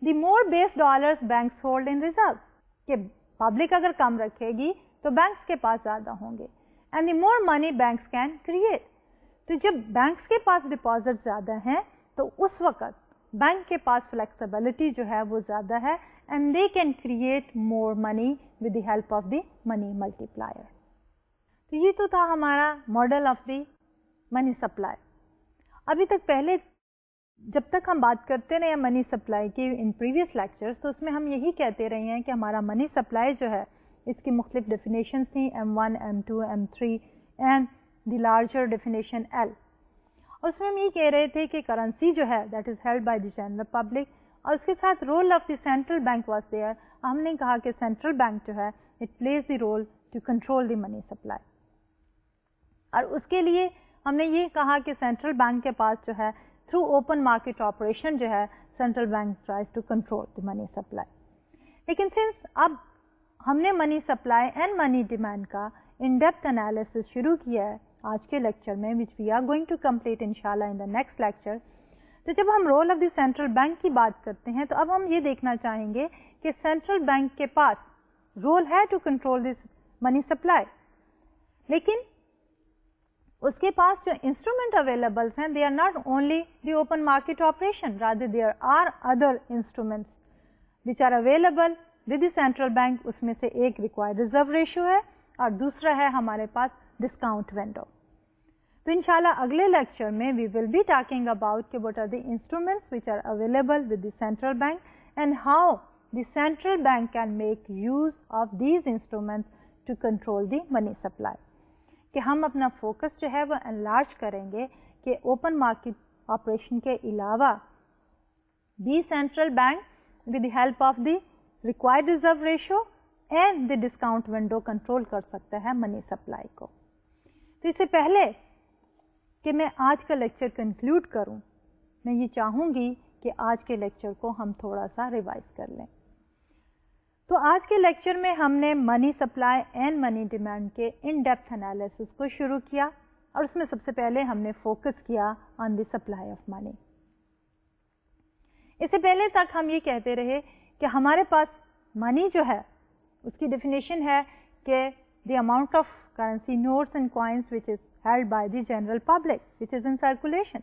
the more base dollars banks hold in reserves। कि public अगर कम रखेगी तो banks के पास ज़्यादा होंगे and the more money banks can create। तो जब banks के पास डिपॉजिट ज़्यादा हैं तो उस वक़्त बैंक के पास फ्लेक्सिबिलिटी जो है वो ज़्यादा है and they can create more money with the help of the money multiplier. तो ये तो था हमारा model of the money supply. अभी तक पहले जब तक हम बात करते रहे मनी सप्लाई की इन प्रीवियस लेक्चर्स तो उसमें हम यही कहते रहे हैं कि हमारा मनी सप्लाई जो है इसकी मुख्तलिफ डेफिनेशंस थी M1, M2, M3 and the larger definition L। उसमें हम ये कह रहे थे कि करेंसी जो है that is held by the general public और उसके साथ role of the central bank was there. हमने कहा कि सेंट्रल बैंक जो है it plays the role to control the money supply और उसके लिए हमने ये कहा कि सेंट्रल बैंक के पास जो है थ्रू ओपन मार्केट ऑपरेशन जो है central bank tries to control the money supply. लेकिन सिंस अब हमने money supply and money demand का इन डेप्थ एनालिसिस शुरू किया है आज के लेक्चर में which we are going to complete इंशाल्लाह इन द नेक्स्ट लेक्चर। तो जब हम role of the central bank की बात करते हैं तो अब हम ये देखना चाहेंगे कि सेंट्रल बैंक के पास रोल है to control this money supply, लेकिन उसके पास जो इंस्ट्रूमेंट अवेलेबल्स हैं they are not only the open market operation, rather there are other instruments which are available with the central bank. उसमें से एक रिक्वायर्ड रिजर्व रेशियो है और दूसरा है हमारे पास डिस्काउंट विंडो। तो इंशाल्लाह अगले लेक्चर में we will be talking about कि what are the instruments which are available with the central bank and how the central bank can make use of these instruments to control the money supply. कि हम अपना focus जो है वो enlarge करेंगे कि open market operation के अलावा the central bank with the help of the required reserve ratio and the discount window control कर सकता है मनी सप्लाई को। तो इससे पहले कि मैं आज का लेक्चर कंक्लूड करूं, میں یہ چاہوں گی کہ آج کے لیکچر کو ہم تھوڑا سا ریوائز کر لیں. تو آج کے لیکچر میں ہم نے money supply and money demand کے ان ڈیپتھ انالیسس کو شروع کیا اور اس میں سب سے پہلے ہم نے فوکس کیا آن دی سپلائی آف منی. اس سے پہلے تک ہم یہ کہتے رہے کہ ہمارے پاس منی جو ہے اس کی ڈیفینیشن ہے کہ the amount of currency notes and coins which is held by the general public which is in circulation.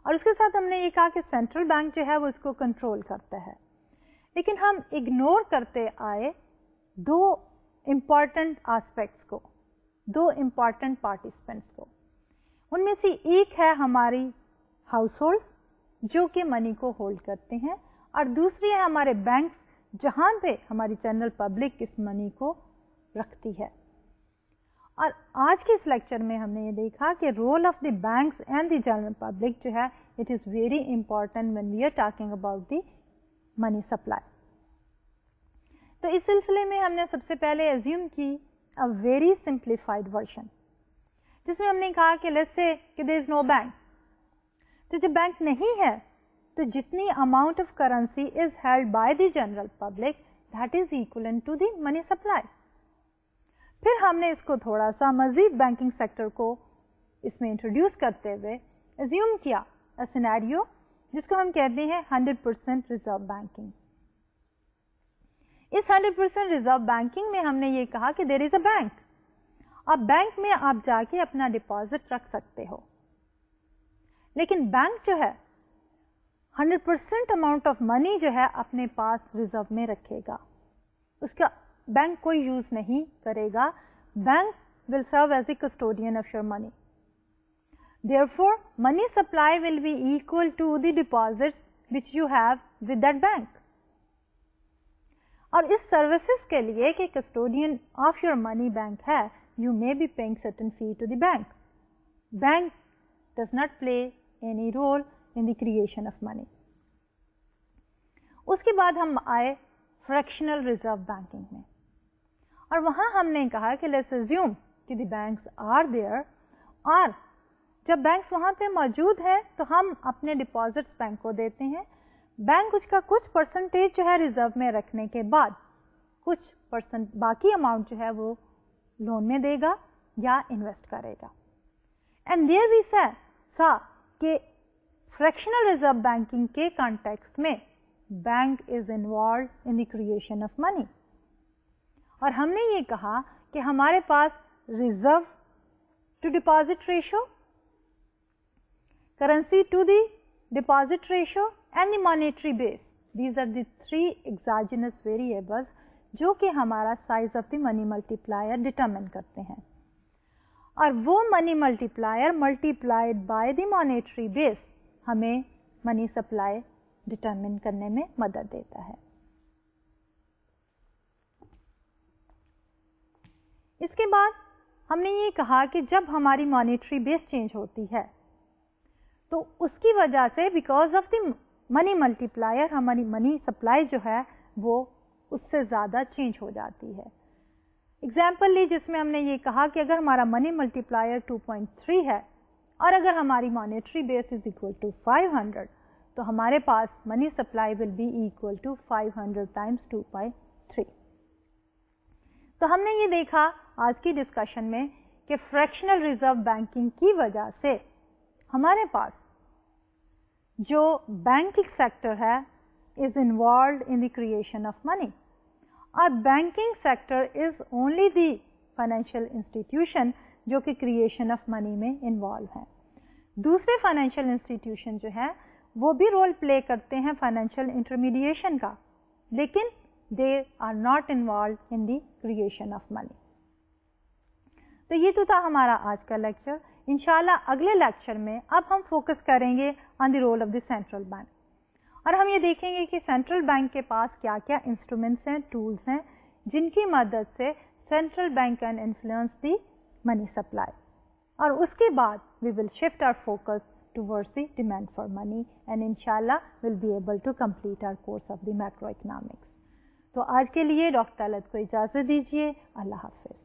اور اس کے ساتھ ہم نے یہ کہا کہ سینٹرل بینک جو ہے وہ اس کو کنٹرول کرتا ہے. لیکن ہم اگنور کرتے آئے دو امپورٹنٹ آسپیکٹس کو, دو امپورٹنٹ پارٹیسپینٹس کو. ان میں سے ایک ہے ہماری ہاؤس ہولڈس جو کہ منی کو ہولڈ کرتے ہیں, اور دوسری ہے ہمارے بینکس جہاں پہ ہماری جنرل پبلک اس منی کو رکھتی ہے. اور آج کے اس لیکچر میں ہم نے یہ دیکھا کہ role of the banks and the general public جو ہے it is very important when we are talking about the money supply. تو اس سلسلے میں ہم نے سب سے پہلے ایزیوم کی اے ویری سمپلیفائڈ ورژن, جس میں ہم نے کہا کہ لیٹس سے کہ دیر از نو بینک. تو جب بینک نہیں ہے تو جتنی amount of currency is held by the general public that is equivalent to the money supply. پھر ہم نے اس کو تھوڑا سا مزید بینکنگ سیکٹر کو اس میں انٹروڈیوس کرتے ہوئے ایزیوم کیا اے سینیریو جس کو ہم کہتے ہیں 100% ریزرو بینکنگ. اس 100% ریزرو بینکنگ میں ہم نے یہ کہا کہ دیر از اے بینک. اب بینک میں آپ جا کے اپنا ڈپازٹ رکھ سکتے ہو, لیکن بینک جو ہے 100% اماؤنٹ آف منی جو ہے اپنے پاس ریزرو میں رکھے گا. اس کا بینک کوئی یوز نہیں کرے گا. Bank will serve as a custodian of your money. Therefore, money supply will be equal to the deposits which you have with that bank. اور اس سروسز کے لیے کہ custodian of your money bank ہے, you may be paying certain fee to the bank. Bank does not play any role in the creation of money. اس کے بعد ہم آئے fractional reserve banking میں, اور وہاں ہم نے کہا کہ لیٹس assume کہ the banks are there, اور جب بینکس وہاں پہ موجود ہیں تو ہم اپنے ڈپازٹس بینک کو دیتے ہیں. بینک اس کا کچھ پرسنٹیج جو ہے ریزرو میں رکھنے کے بعد کچھ باقی اماؤنٹ جو ہے وہ لون میں دے گا یا انویسٹ کرے گا. اینڈ دیئر وی سا کہ فریکشنل ریزرو بینکنگ کے کانٹیکسٹ میں bank is involved in the creation of money. اور ہم نے یہ کہا کہ ہمارے پاس reserve to deposit ratio, currency to the deposit ratio and the monetary base. These are the three exogenous variables جو کہ ہمارا size of the money multiplier determine کرتے ہیں. اور وہ money multiplier multiplied by the monetary base ہمیں money supply determine کرنے میں مدد دیتا ہے. اس کے بعد ہم نے یہ کہا کہ جب ہماری monetary base چینج ہوتی ہے تو اس کی وجہ سے because of the money multiplier ہماری منی سپلائی جو ہے وہ اس سے زیادہ چینج ہو جاتی ہے. ایگزامپل لی جس میں ہم نے یہ کہا کہ اگر ہمارا منی ملٹی پلائر 2.3 ہے اور اگر ہماری monetary base is equal to 500 تو ہمارے پاس money supply will be equal to 500 times 2.3. تو ہم نے یہ دیکھا آج کی ڈسکشن میں کہ فریکشنل ریزرو بینکنگ کی وجہ سے ہمارے پاس جو بینکنگ سیکٹر ہے is involved in the creation of money, اور banking sector is only the financial institution جو کہ کریشن آف منی میں انوالو ہیں. دوسرے فائنینشیل انسٹیٹیوشن جو ہیں وہ بھی رول پلے کرتے ہیں فائنینشیل انٹرمیڈیشن کا, لیکن they are not involved in the creation of money. تو یہ تو تھا ہمارا آج کا لیکچر. انشاءاللہ اگلے لیکچر میں اب ہم فوکس کریں گے on the role of the central bank, اور ہم یہ دیکھیں گے کہ سینٹرل بینک کے پاس کیا کیا انسٹرومنٹس ہیں, ٹولس ہیں جن کی مدد سے central bank can influence the money supply. اور اس کے بعد we will shift our focus towards the demand for money, and انشاءاللہ will be able to complete our course of the macroeconomics. تو آج کے لیے ڈاکٹر طلعت کو اجازت دیجیے. اللہ حافظ.